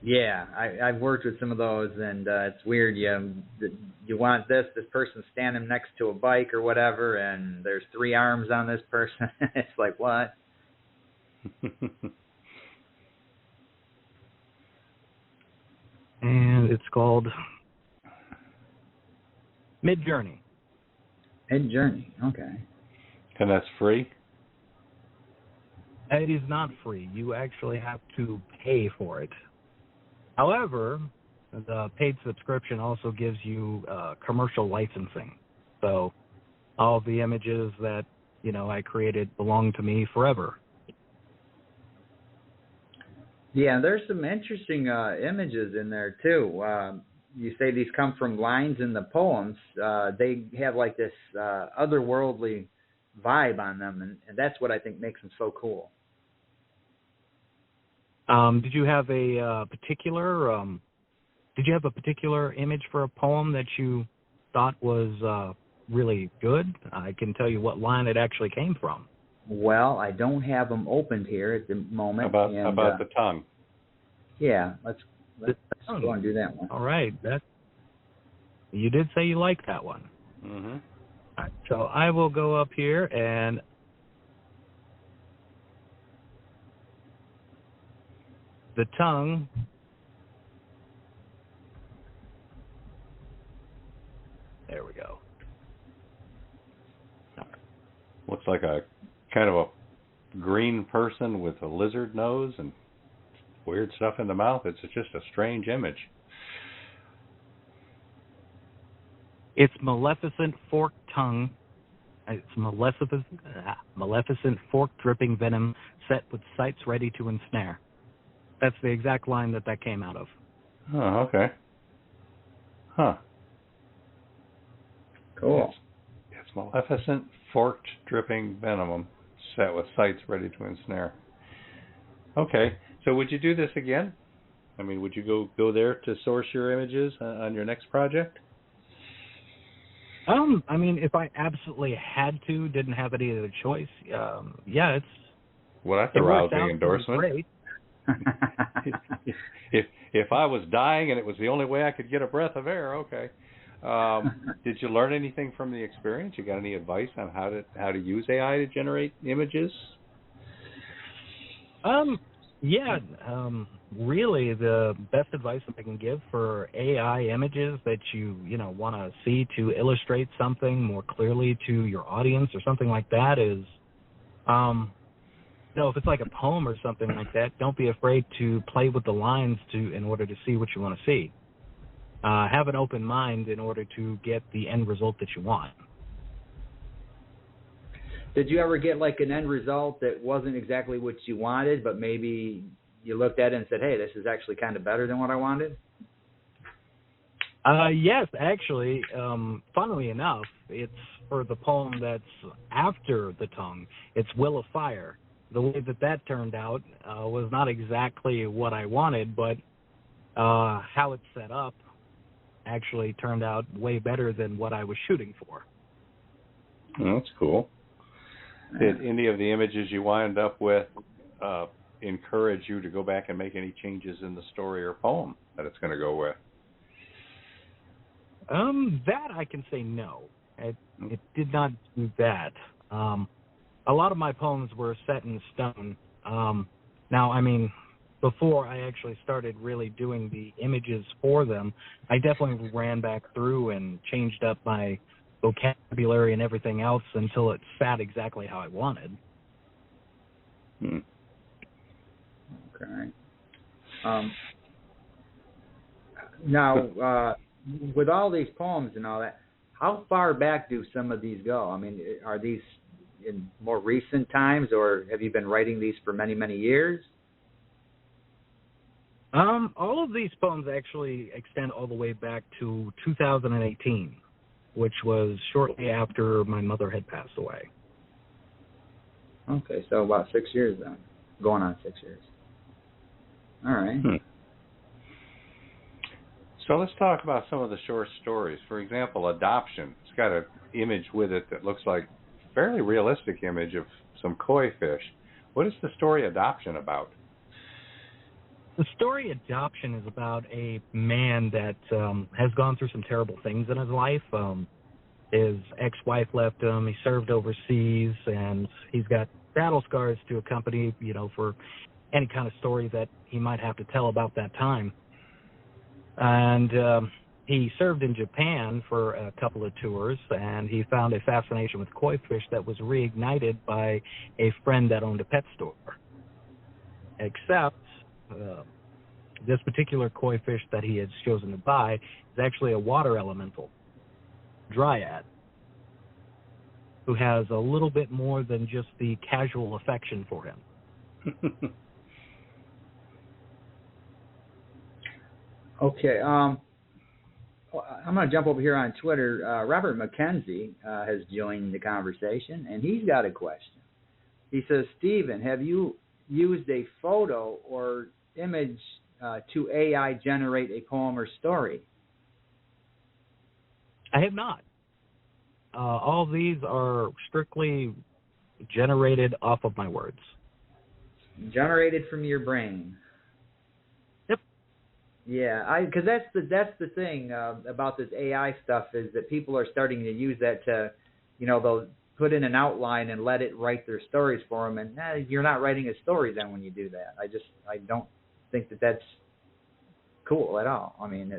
Speaker 2: Yeah, I've worked with some of those, and it's weird. You want this person's standing next to a bike or whatever, and there's 3 arms on this person. It's like, what?
Speaker 7: And it's called Midjourney.
Speaker 2: Midjourney, okay.
Speaker 3: And that's free?
Speaker 7: It is not free. You actually have to pay for it. However, the paid subscription also gives you commercial licensing. So all the images that, I created belong to me forever.
Speaker 2: Yeah, there's some interesting images in there, too. You say these come from lines in the poems. They have like this otherworldly vibe on them, and that's what I think makes them so cool.
Speaker 7: Did you have a particular image for a poem that you thought was really good? I can tell you what line it actually came from.
Speaker 2: Well, I don't have them opened here at the moment.
Speaker 3: About the tongue.
Speaker 2: Yeah, let's go and do that one.
Speaker 7: All right, you did say you liked that one.
Speaker 3: Mm-hmm.
Speaker 7: All right, so I will go up here and the tongue. There we go.
Speaker 3: Looks like a kind of a green person with a lizard nose and weird stuff in the mouth. It's just a strange image.
Speaker 7: It's maleficent forked tongue. It's maleficent forked dripping venom set with sights ready to ensnare. That's the exact line that came out of.
Speaker 3: Oh, okay. Huh.
Speaker 2: Cool.
Speaker 3: It's maleficent forked dripping venom set with sights ready to ensnare. Okay. So would you do this again? I mean, would you go there to source your images on your next project?
Speaker 7: I mean, if I absolutely had to, didn't have any other choice, yeah, it's...
Speaker 3: Well, that's a rousing endorsement.
Speaker 7: Great.
Speaker 3: If I was dying and it was the only way I could get a breath of air, okay. Did you learn anything from the experience? You got any advice on how to use AI to generate images?
Speaker 7: Yeah, really the best advice that I can give for AI images that you want to see to illustrate something more clearly to your audience or something like that is, if it's like a poem or something like that, don't be afraid to play with the lines in order to see what you want to see. Have an open mind in order to get the end result that you want.
Speaker 2: Did you ever get like an end result that wasn't exactly what you wanted, but maybe you looked at it and said, hey, this is actually kind of better than what I wanted?
Speaker 7: Yes, actually. Funnily enough, it's for the poem that's after the tongue. It's Will of Fire. The way that turned out was not exactly what I wanted, but how it's set up actually turned out way better than what I was shooting for.
Speaker 3: Oh, that's cool. Did any of the images you wind up with encourage you to go back and make any changes in the story or poem that it's going to go with?
Speaker 7: That I can say no. It did not do that. A lot of my poems were set in stone. Now, I mean, before I actually started really doing the images for them, I definitely ran back through and changed up my vocabulary and everything else until it sat exactly how I wanted.
Speaker 2: Okay. Now, with all these poems and all that, how far back do some of these go? I mean, are these in more recent times, or have you been writing these for many, many years?
Speaker 7: All of these poems actually extend all the way back to 2018, which was shortly after my mother had passed away.
Speaker 2: Okay, so about 6 years then. Going on 6 years. All right.
Speaker 3: So let's talk about some of the short stories. For example, Adoption. It's got an image with it that looks like a fairly realistic image of some koi fish. What is the story Adoption about?
Speaker 7: The story Adoption is about a man that has gone through some terrible things in his life. His ex-wife left him. He served overseas, and he's got battle scars to accompany, for any kind of story that he might have to tell about that time. And he served in Japan for a couple of tours, and he found a fascination with koi fish that was reignited by a friend that owned a pet store. Except this particular koi fish that he had chosen to buy is actually a water elemental, dryad, who has a little bit more than just the casual affection for him.
Speaker 2: Okay, I'm going to jump over here on Twitter. Robert McKenzie has joined the conversation, and he's got a question. He says, Steven, have you used a photo or image to AI generate a poem or story?
Speaker 7: I have not. All of these are strictly generated off of my words.
Speaker 2: Generated from your brain.
Speaker 7: Yep.
Speaker 2: Yeah, because that's the thing about this AI stuff is that people are starting to use that to, they'll put in an outline and let it write their stories for them, and you're not writing a story then when you do that. I don't think that that's cool at all. I mean,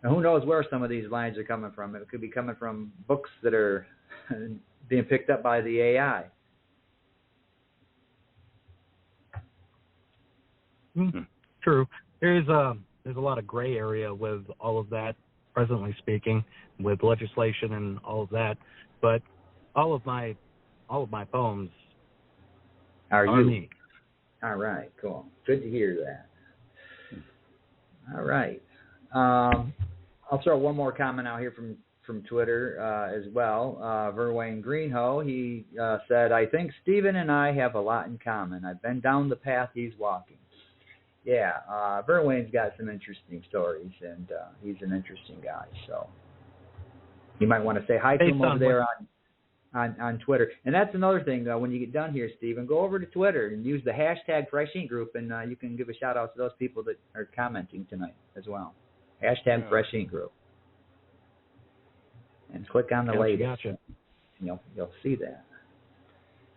Speaker 2: who knows where some of these lines are coming from. It could be coming from books that are being picked up by the AI.
Speaker 7: True. There's a lot of gray area with all of that, presently speaking, with legislation and all of that. But all of my poems are me.
Speaker 2: All right, cool. Good to hear that. All right. I'll throw one more comment out here from Twitter as well. Verwayne Greenhoe, he said, I think Steven and I have a lot in common. I've been down the path he's walking. Yeah, Verwayne's got some interesting stories, and he's an interesting guy. So you might want to say hi to him over there on Twitter. And that's another thing, when you get done here, Steven, go over to Twitter and use the hashtag Fresh Ink Group, and you can give a shout-out to those people that are commenting tonight as well. Hashtag Fresh Ink Group. And click on the latest.
Speaker 7: Gotcha.
Speaker 2: You'll see that.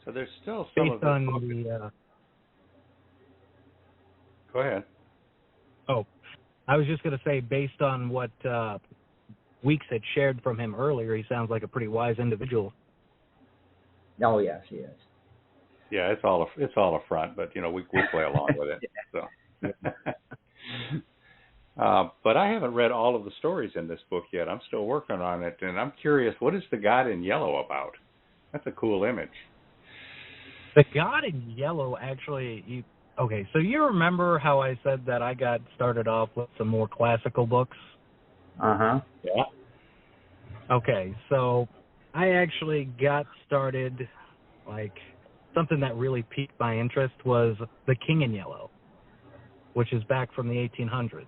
Speaker 3: So there's still some
Speaker 7: based
Speaker 3: of
Speaker 7: on
Speaker 3: the... Go ahead.
Speaker 7: Oh, I was just going to say, based on what Weeks had shared from him earlier, he sounds like a pretty wise individual.
Speaker 2: Oh, yes, he is.
Speaker 3: Yeah, it's all a front, but we play along with it. So. But I haven't read all of the stories in this book yet. I'm still working on it, and I'm curious, what is the God in Yellow about? That's a cool image.
Speaker 7: The God in Yellow, actually, okay, so you remember how I said that I got started off with some more classical books?
Speaker 2: Uh-huh.
Speaker 3: Yeah.
Speaker 7: Okay, so I actually got started, something that really piqued my interest was The King in Yellow, which is back from the 1800s.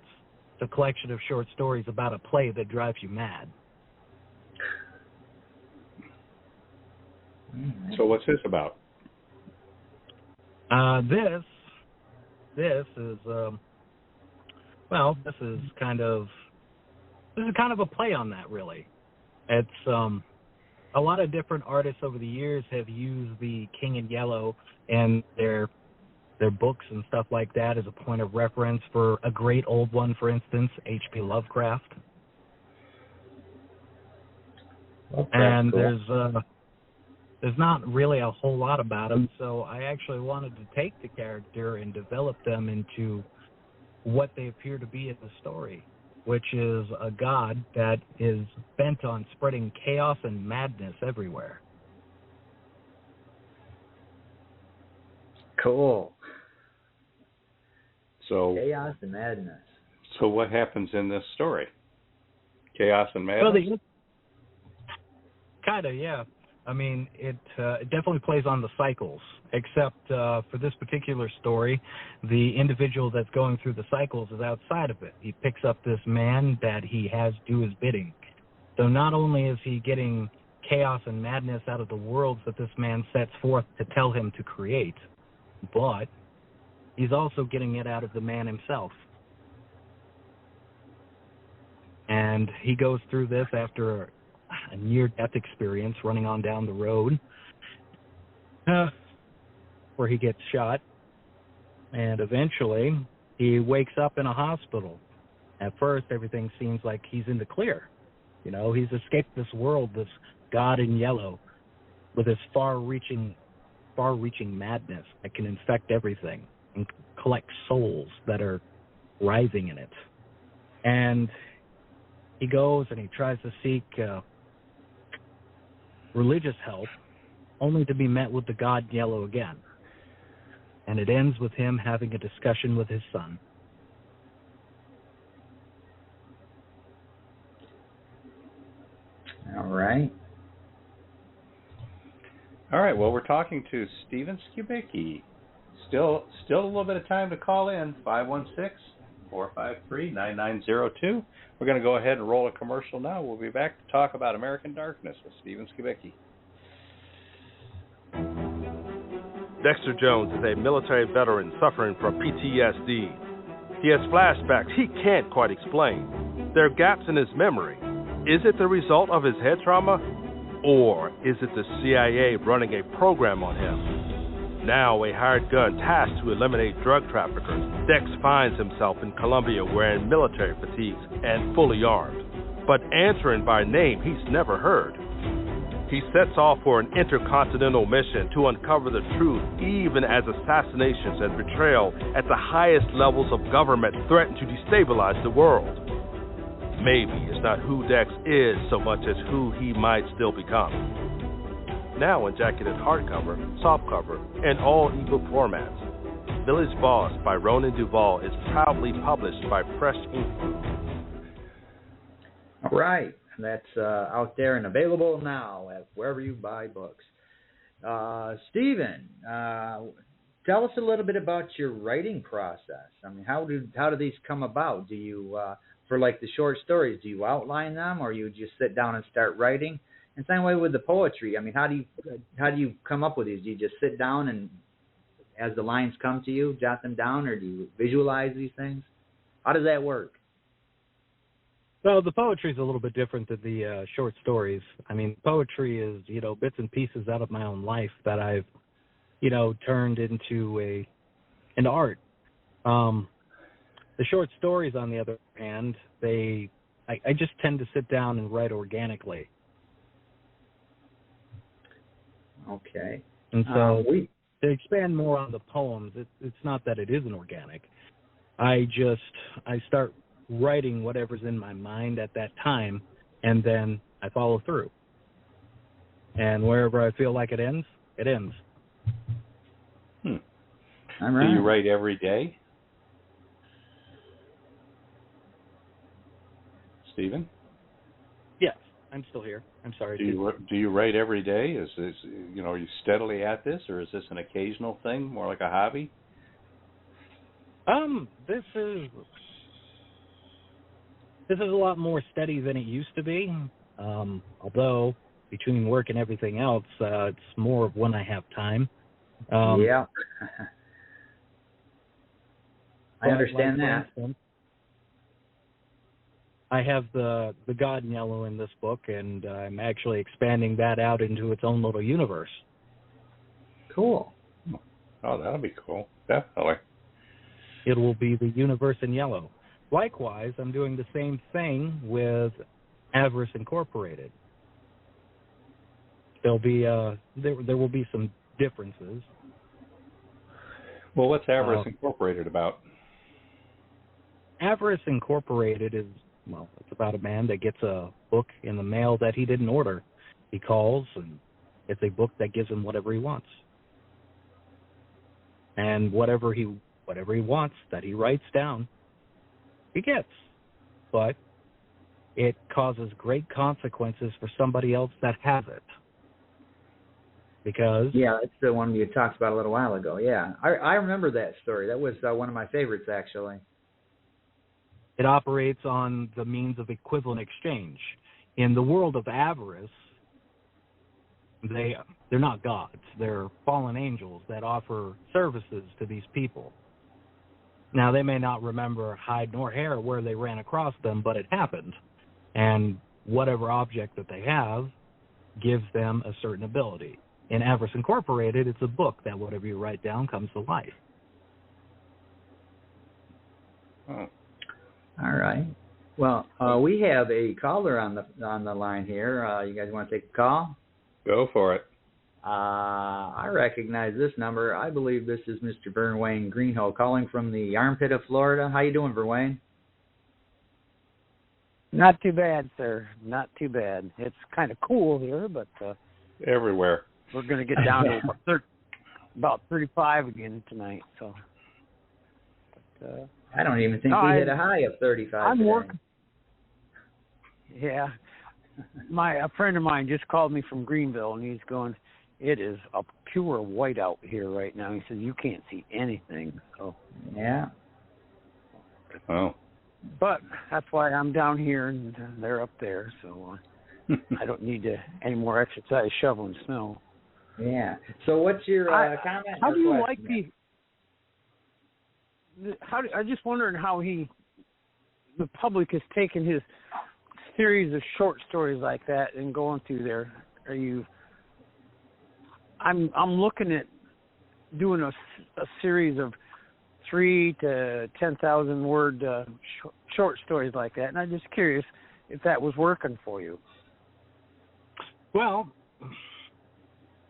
Speaker 7: a collection of short stories about a play that drives you mad.
Speaker 3: So what's this about?
Speaker 7: This is kind of a play on that, really. It's a lot of different artists over the years have used the King in Yellow and their books and stuff like that as a point of reference. For a great old one, for instance, H.P. Lovecraft. And cool. There's not really a whole lot about him, so I actually wanted to take the character and develop them into what they appear to be in the story, which is a god that is bent on spreading chaos and madness everywhere.
Speaker 2: Cool.
Speaker 3: So
Speaker 2: chaos and madness.
Speaker 3: So what happens in this story? Chaos and madness?
Speaker 7: Well, kind of, yeah. I mean, it definitely plays on the cycles, except for this particular story, the individual that's going through the cycles is outside of it. He picks up this man that he has do his bidding. So not only is he getting chaos and madness out of the worlds that this man sets forth to tell him to create, but he's also getting it out of the man himself. And he goes through this after a near-death experience running on down the road where he gets shot, and eventually he wakes up in a hospital. At first, everything seems like he's in the clear. You know, he's escaped this world, this god in yellow, with his far-reaching madness that can infect everything and collect souls that are writhing in it. And he goes and he tries to seek religious help, only to be met with the god yellow again. And it ends with him having a discussion with his son.
Speaker 2: All right.
Speaker 3: Well, we're talking to Steven Skibicki. Still a little bit of time to call in, 516-453-9902. We're going to go ahead and roll a commercial now. We'll be back to talk about American Darkness with Steven Skibicki.
Speaker 12: Dexter Jones is a military veteran suffering from PTSD. He has flashbacks he can't quite explain. There are gaps in his memory. Is it the result of his head trauma? Or is it the CIA running a program on him? Now a hired gun tasked to eliminate drug traffickers, Dex finds himself in Colombia wearing military fatigues and fully armed, but answering by a name he's never heard. He sets off for an intercontinental mission to uncover the truth, even as assassinations and betrayal at the highest levels of government threaten to destabilize the world. Maybe it's not who Dex is so much as who he might still become. Now in jacketed hardcover, softcover, and all ebook formats. Village Boss by Ronan Duvall is proudly published by Fresh Ink.
Speaker 2: All right. That's out there and available now at wherever you buy books. Steven, tell us a little bit about your writing process. I mean, how do these come about? Do you, for like the short stories, do you outline them, or you just sit down and start writing? And same way with the poetry. I mean, how do you come up with these? Do you just sit down and, as the lines come to you, jot them down, or do you visualize these things? How does that work?
Speaker 7: Well, the poetry is a little bit different than the short stories. I mean, poetry is, bits and pieces out of my own life that I've, turned into art. The short stories, on the other hand, I just tend to sit down and write organically.
Speaker 2: Okay.
Speaker 7: And so to expand more on the poems, it's not that it isn't organic. I start writing whatever's in my mind at that time, and then I follow through. And wherever I feel like it ends, it ends.
Speaker 2: All right.
Speaker 3: Do you write every day? Steven?
Speaker 7: Yes, I'm still here. I'm sorry.
Speaker 3: Do you write every day? Is this, are you steadily at this, or is this an occasional thing, more like a hobby?
Speaker 7: This is This is a lot more steady than it used to be. Although between work and everything else, it's more of when I have time.
Speaker 2: Yeah. I understand that.
Speaker 7: For instance, I have the God in Yellow in this book, and I'm actually expanding that out into its own little universe.
Speaker 2: Cool.
Speaker 3: Oh, that'll be cool. Definitely.
Speaker 7: It will be the universe in yellow. Likewise, I'm doing the same thing with Avarice Incorporated. There'll be there will be some differences.
Speaker 3: Well, what's Avarice Incorporated about?
Speaker 7: Avarice Incorporated is, well, it's about a man that gets a book in the mail that he didn't order. He calls, and it's a book that gives him whatever he wants. And whatever he wants that he writes down, he gets. But it causes great consequences for somebody else that has it. Because...
Speaker 2: Yeah, it's the one you talked about a little while ago, yeah. I remember that story. That was one of my favorites, actually.
Speaker 7: It operates on the means of equivalent exchange. In the world of avarice, they're not gods. They're fallen angels that offer services to these people. Now, they may not remember hide nor hair where they ran across them, but it happened. And whatever object that they have gives them a certain ability. In Avarice Incorporated, it's a book that whatever you write down comes to life.
Speaker 3: Oh.
Speaker 2: All right. Well, we have a caller on the line here. You guys want to take a call?
Speaker 3: Go for it.
Speaker 2: I recognize this number. I believe this is Mr. Verwayne Greenhill calling from the armpit of Florida. How you doing, Verwayne?
Speaker 13: Not too bad, sir. Not too bad. It's kind of cool here, but
Speaker 3: everywhere.
Speaker 13: We're going to get down to about 35 again tonight. So
Speaker 2: I don't even think we hit a high of 35.
Speaker 13: I'm
Speaker 2: today.
Speaker 13: working. Yeah. A friend of mine just called me from Greenville, and he's going, it is a pure whiteout here right now. He says, you can't see anything. So
Speaker 2: yeah.
Speaker 3: Oh.
Speaker 13: But that's why I'm down here, and they're up there, so I don't need any more exercise shoveling snow.
Speaker 2: Yeah. So what's your comment?
Speaker 13: How do you like I'm just wondering how the public has taken his series of short stories like that and going through there. I'm looking at doing a series of 3 to 10,000 word short stories like that, and I'm just curious if that was working for you.
Speaker 7: Well,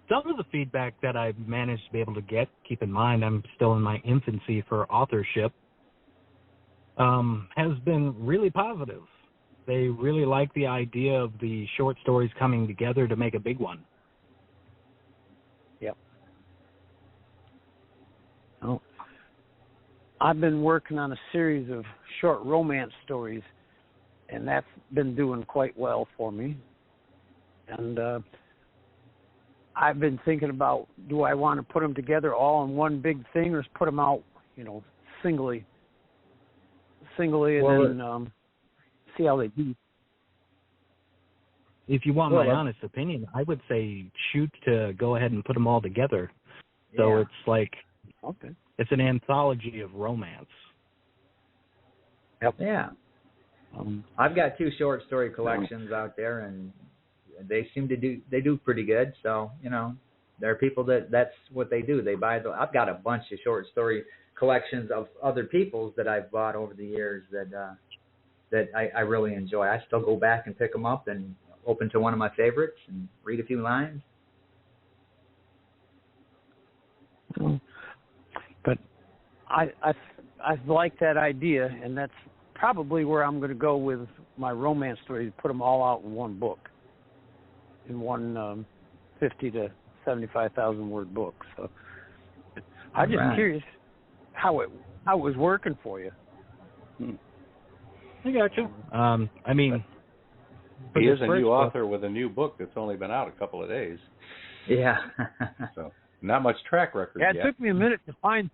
Speaker 7: some of the feedback that I've managed to be able to get, keep in mind I'm still in my infancy for authorship, has been really positive. They really like the idea of the short stories coming together to make a big one.
Speaker 13: Yep. Oh, I've been working on a series of short romance stories, and that's been doing quite well for me. And I've been thinking about, do I want to put them together all in one big thing, or put them out, singly, and then see how they do.
Speaker 7: If you want my honest opinion, I would say shoot to go ahead and put them all together. So it's like, it's an anthology of romance.
Speaker 2: Yep. Yeah. I've got 2 short story collections out there, and they seem to do pretty good. So, there are people that's what they do. They buy I've got a bunch of short story collections of other people's that I've bought over the years that I really enjoy. I still go back and pick them up and open to one of my favorites and read a few lines.
Speaker 13: But I like that idea, and that's probably where I'm going to go with my romance stories, put them all out in one book, in one 50 to 75,000 word book. So I'm just curious how it was working for you.
Speaker 7: I got you. I mean,
Speaker 3: he is a new author with a new book that's only been out a couple of days.
Speaker 2: Yeah.
Speaker 3: So not much track record yet.
Speaker 13: It took me a minute to find.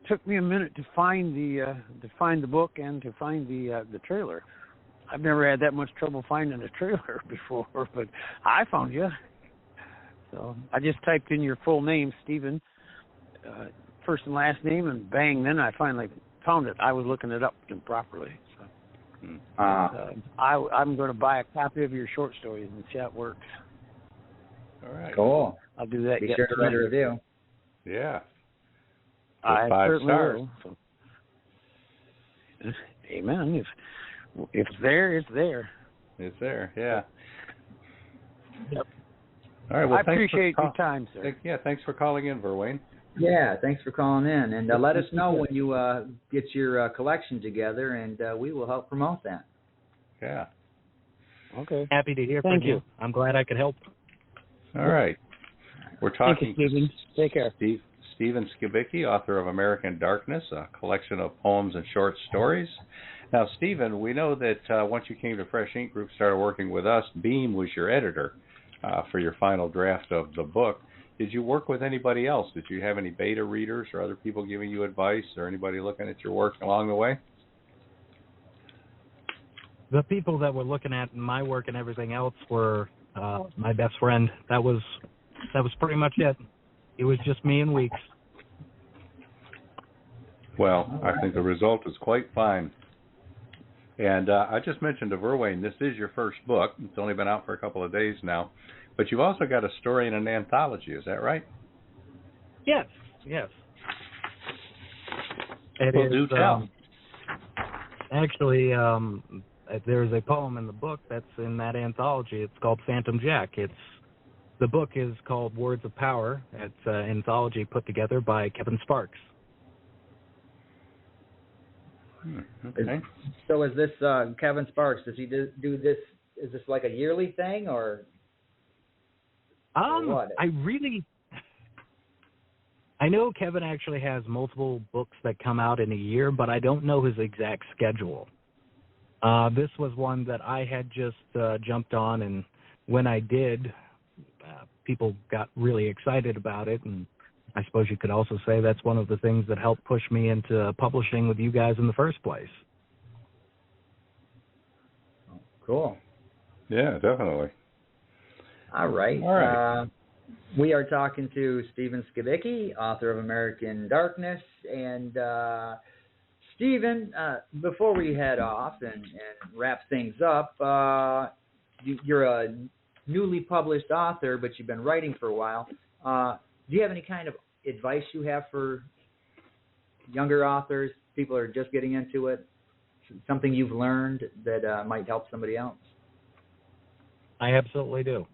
Speaker 13: Took me a minute to find the book and to find the trailer. I've never had that much trouble finding a trailer before, but I found you. So I just typed in your full name, Steven, first and last name, and bang, then I finally found it. I was looking it up improperly. So I'm going to buy a copy of your short stories and see how it works.
Speaker 3: All right.
Speaker 2: Cool.
Speaker 13: I'll do that.
Speaker 2: Be sure to write a review.
Speaker 3: Yeah.
Speaker 13: I
Speaker 3: 5
Speaker 13: certainly
Speaker 3: stars.
Speaker 13: will. So. Amen. If it's there, it's there.
Speaker 3: It's there, yeah.
Speaker 13: Yep.
Speaker 3: All right. Well,
Speaker 13: I appreciate your time, sir.
Speaker 3: Yeah, thanks for calling in, Verwayne.
Speaker 2: Yeah, thanks for calling in. And let us know when you get your collection together, and we will help promote that.
Speaker 3: Yeah.
Speaker 13: Okay.
Speaker 7: Happy to hear
Speaker 13: Thank
Speaker 7: from you. I'm glad I could help.
Speaker 3: All right. We're talking
Speaker 13: Thank you, Stephen. Take care.
Speaker 3: Steven Skibicki, author of American Darkness, a collection of poems and short stories. Now, Steven, we know that once you came to Fresh Ink Group, started working with us, Beem was your editor for your final draft of the book. Did you work with anybody else? Did you have any beta readers or other people giving you advice or anybody looking at your work along the way?
Speaker 7: The people that were looking at my work and everything else were my best friend. That was pretty much it. It was just me and Weeks.
Speaker 3: Well, I think the result is quite fine. And I just mentioned to Verwayne, this is your first book. It's only been out for a couple of days now. But you've also got a story in an anthology, is that right?
Speaker 7: Yes.
Speaker 3: Well, do tell.
Speaker 7: Actually, there's a poem in the book that's in that anthology. It's called Phantom Jack. The book is called Words of Power. It's an anthology put together by Kevin Sparks.
Speaker 3: Okay.
Speaker 2: So is this Kevin Sparks? Does he do this? Is this like a yearly thing or what?
Speaker 7: I know Kevin actually has multiple books that come out in a year, but I don't know his exact schedule. This was one that I had just jumped on, and when I did, people got really excited about it, and I suppose you could also say that's one of the things that helped push me into publishing with you guys in the first place.
Speaker 2: Cool.
Speaker 3: Yeah, definitely.
Speaker 2: All right. We are talking to Steven Skibicki, author of American Darkness. And Steven, before we head off and wrap things up, you're a newly published author, but you've been writing for a while. Do you have any kind of advice you have for younger authors, people who are just getting into it, something you've learned that might help somebody else?
Speaker 7: I absolutely do.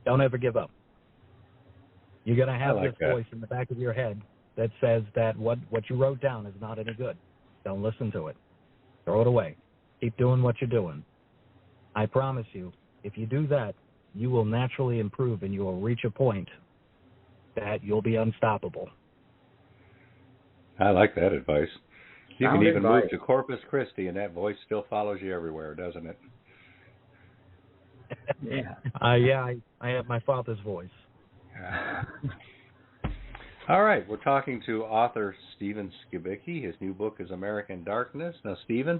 Speaker 7: Don't ever give up. You're going to have this voice in the back of your head that says that what you wrote down is not any good. Don't listen to it. Throw it away. Keep doing what you're doing. I promise you, if you do that, you will naturally improve and you will reach a point that you'll be unstoppable.
Speaker 3: I like that advice. You can even
Speaker 2: move
Speaker 3: to Corpus Christi and that voice still follows you everywhere, doesn't it?
Speaker 2: Yeah.
Speaker 7: I have my father's voice.
Speaker 3: All right, we're talking to author Steven Skibicki. His new book is American Darkness. Now, Steven,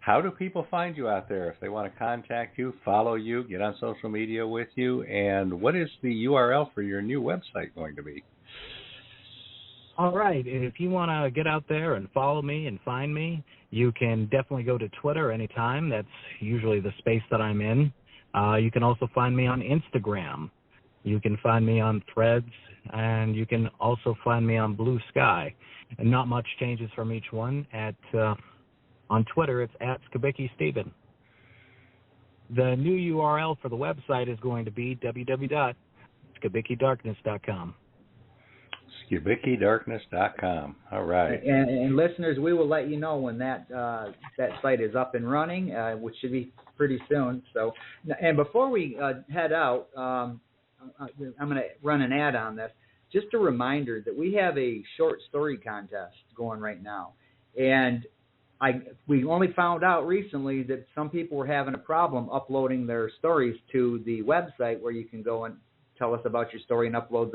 Speaker 3: how do people find you out there if they want to contact you, follow you, get on social media with you, and what is the URL for your new website going to be?
Speaker 7: All right, if you want to get out there and follow me and find me, you can definitely go to Twitter anytime. That's usually the space that I'm in. You can also find me on Instagram. You can find me on Threads, and you can also find me on Blue Sky. And not much changes from each one. On Twitter, it's @SkibickiSteven. The new URL for the website is going to be www.skibickidarkness.com.
Speaker 3: SkibickiDarkness.com. All right.
Speaker 2: And listeners, we will let you know when that site is up and running, which should be pretty soon. So, and before we head out, I'm going to run an ad on this. Just a reminder that we have a short story contest going right now, and we only found out recently that some people were having a problem uploading their stories to the website where you can go and tell us about your story and upload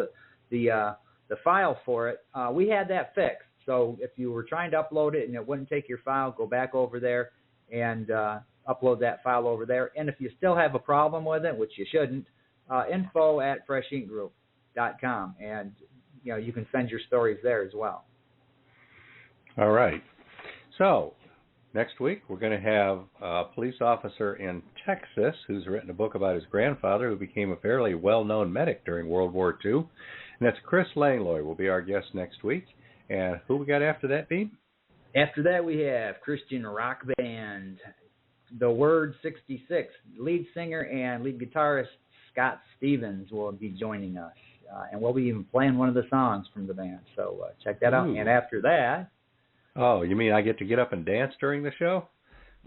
Speaker 2: the file for it. We had that fixed. So if you were trying to upload it and it wouldn't take your file, go back over there and upload that file over there. And if you still have a problem with it, which you shouldn't, info@freshinkgroup.com, and you can send your stories there as well.
Speaker 3: All right. So next week we're going to have a police officer in Texas who's written a book about his grandfather who became a fairly well-known medic during World War II. And that's Chris Langlois will be our guest next week. And who we got after that, Beem?
Speaker 2: After that we have Christian rock band, The Word 66. Lead singer and lead guitarist Scott Stevens will be joining us. And we'll be even playing one of the songs from the band. So check that out. And after that...
Speaker 3: Oh, you mean I get to get up and dance during the show?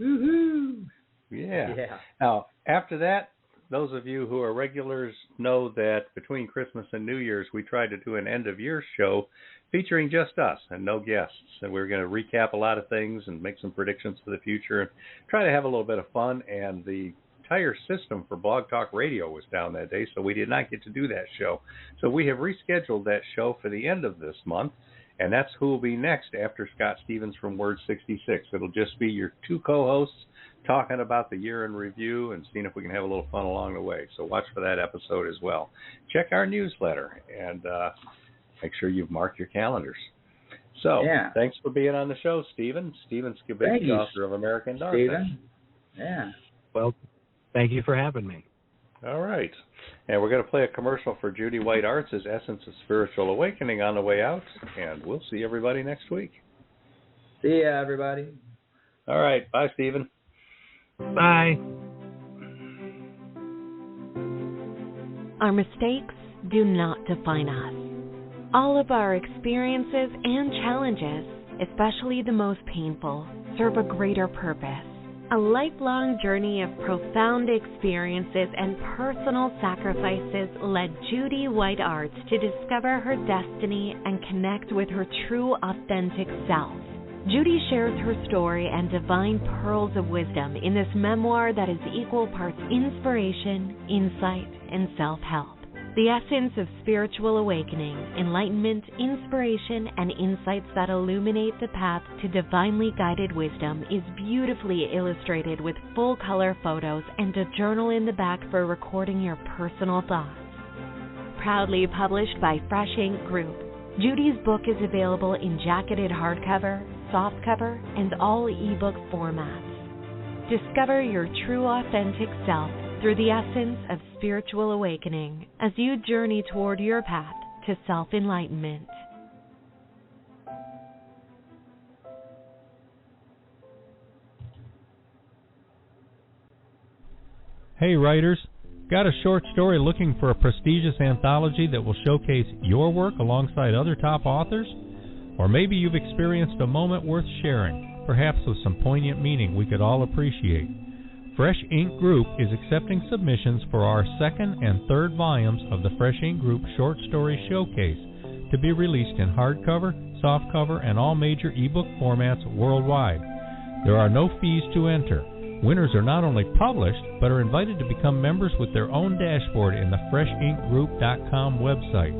Speaker 2: Woohoo!
Speaker 3: Yeah. Now, after that, those of you who are regulars know that between Christmas and New Year's, we tried to do an end-of-year show featuring just us and no guests. And we're going to recap a lot of things and make some predictions for the future and try to have a little bit of fun. And the entire system for Blog Talk Radio was down that day, so we did not get to do that show. So we have rescheduled that show for the end of this month, and that's who will be next after Scott Stevens from Word 66. It'll just be your two co-hosts talking about the year in review and seeing if we can have a little fun along the way. So watch for that episode as well. Check our newsletter and make sure you've marked your calendars. So thanks for being on the show, Steven. Steven Skibicki, author of American Darkness.
Speaker 2: Steven. Yeah.
Speaker 7: Well, thank you for having me.
Speaker 3: All right. And we're going to play a commercial for Judy White Arts' Essence of Spiritual Awakening on the way out. And we'll see everybody next week.
Speaker 2: See ya, everybody.
Speaker 3: All right. Bye, Steven.
Speaker 7: Bye.
Speaker 14: Our mistakes do not define us. All of our experiences and challenges, especially the most painful, serve a greater purpose. A lifelong journey of profound experiences and personal sacrifices led Judy White Arts to discover her destiny and connect with her true, authentic self. Judy shares her story and divine pearls of wisdom in this memoir that is equal parts inspiration, insight, and self-help. The essence of spiritual awakening, enlightenment, inspiration, and insights that illuminate the path to divinely guided wisdom is beautifully illustrated with full-color photos and a journal in the back for recording your personal thoughts. Proudly published by Fresh Ink Group, Judy's book is available in jacketed hardcover, softcover, and all ebook formats. Discover your true authentic self through the essence of spiritual awakening as you journey toward your path to self-enlightenment.
Speaker 15: Hey writers, got a short story looking for a prestigious anthology that will showcase your work alongside other top authors? Or maybe you've experienced a moment worth sharing, perhaps with some poignant meaning we could all appreciate. Fresh Ink Group is accepting submissions for our second and third volumes of the Fresh Ink Group Short Story Showcase to be released in hardcover, softcover, and all major ebook formats worldwide. There are no fees to enter. Winners are not only published, but are invited to become members with their own dashboard in the FreshInkGroup.com website.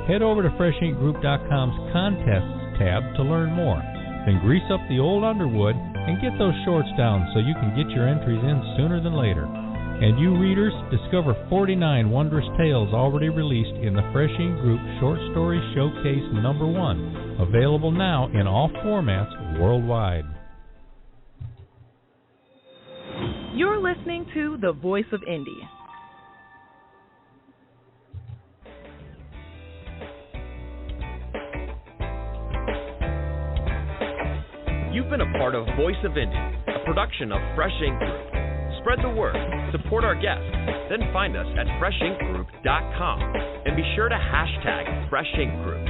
Speaker 15: Head over to FreshInkGroup.com's Contests tab to learn more. Then grease up the old Underwood and get those shorts down so you can get your entries in sooner than later. And you readers, discover 49 wondrous tales already released in the Fresh Ink Group Short Story Showcase number 1, available now in all formats worldwide.
Speaker 16: You're listening to The Voice of Indie.
Speaker 1: You've been a part of Voice of Indie, a production of Fresh Ink Group. Spread the word, support our guests, then find us at FreshInkGroup.com and be sure to hashtag Fresh Ink Group.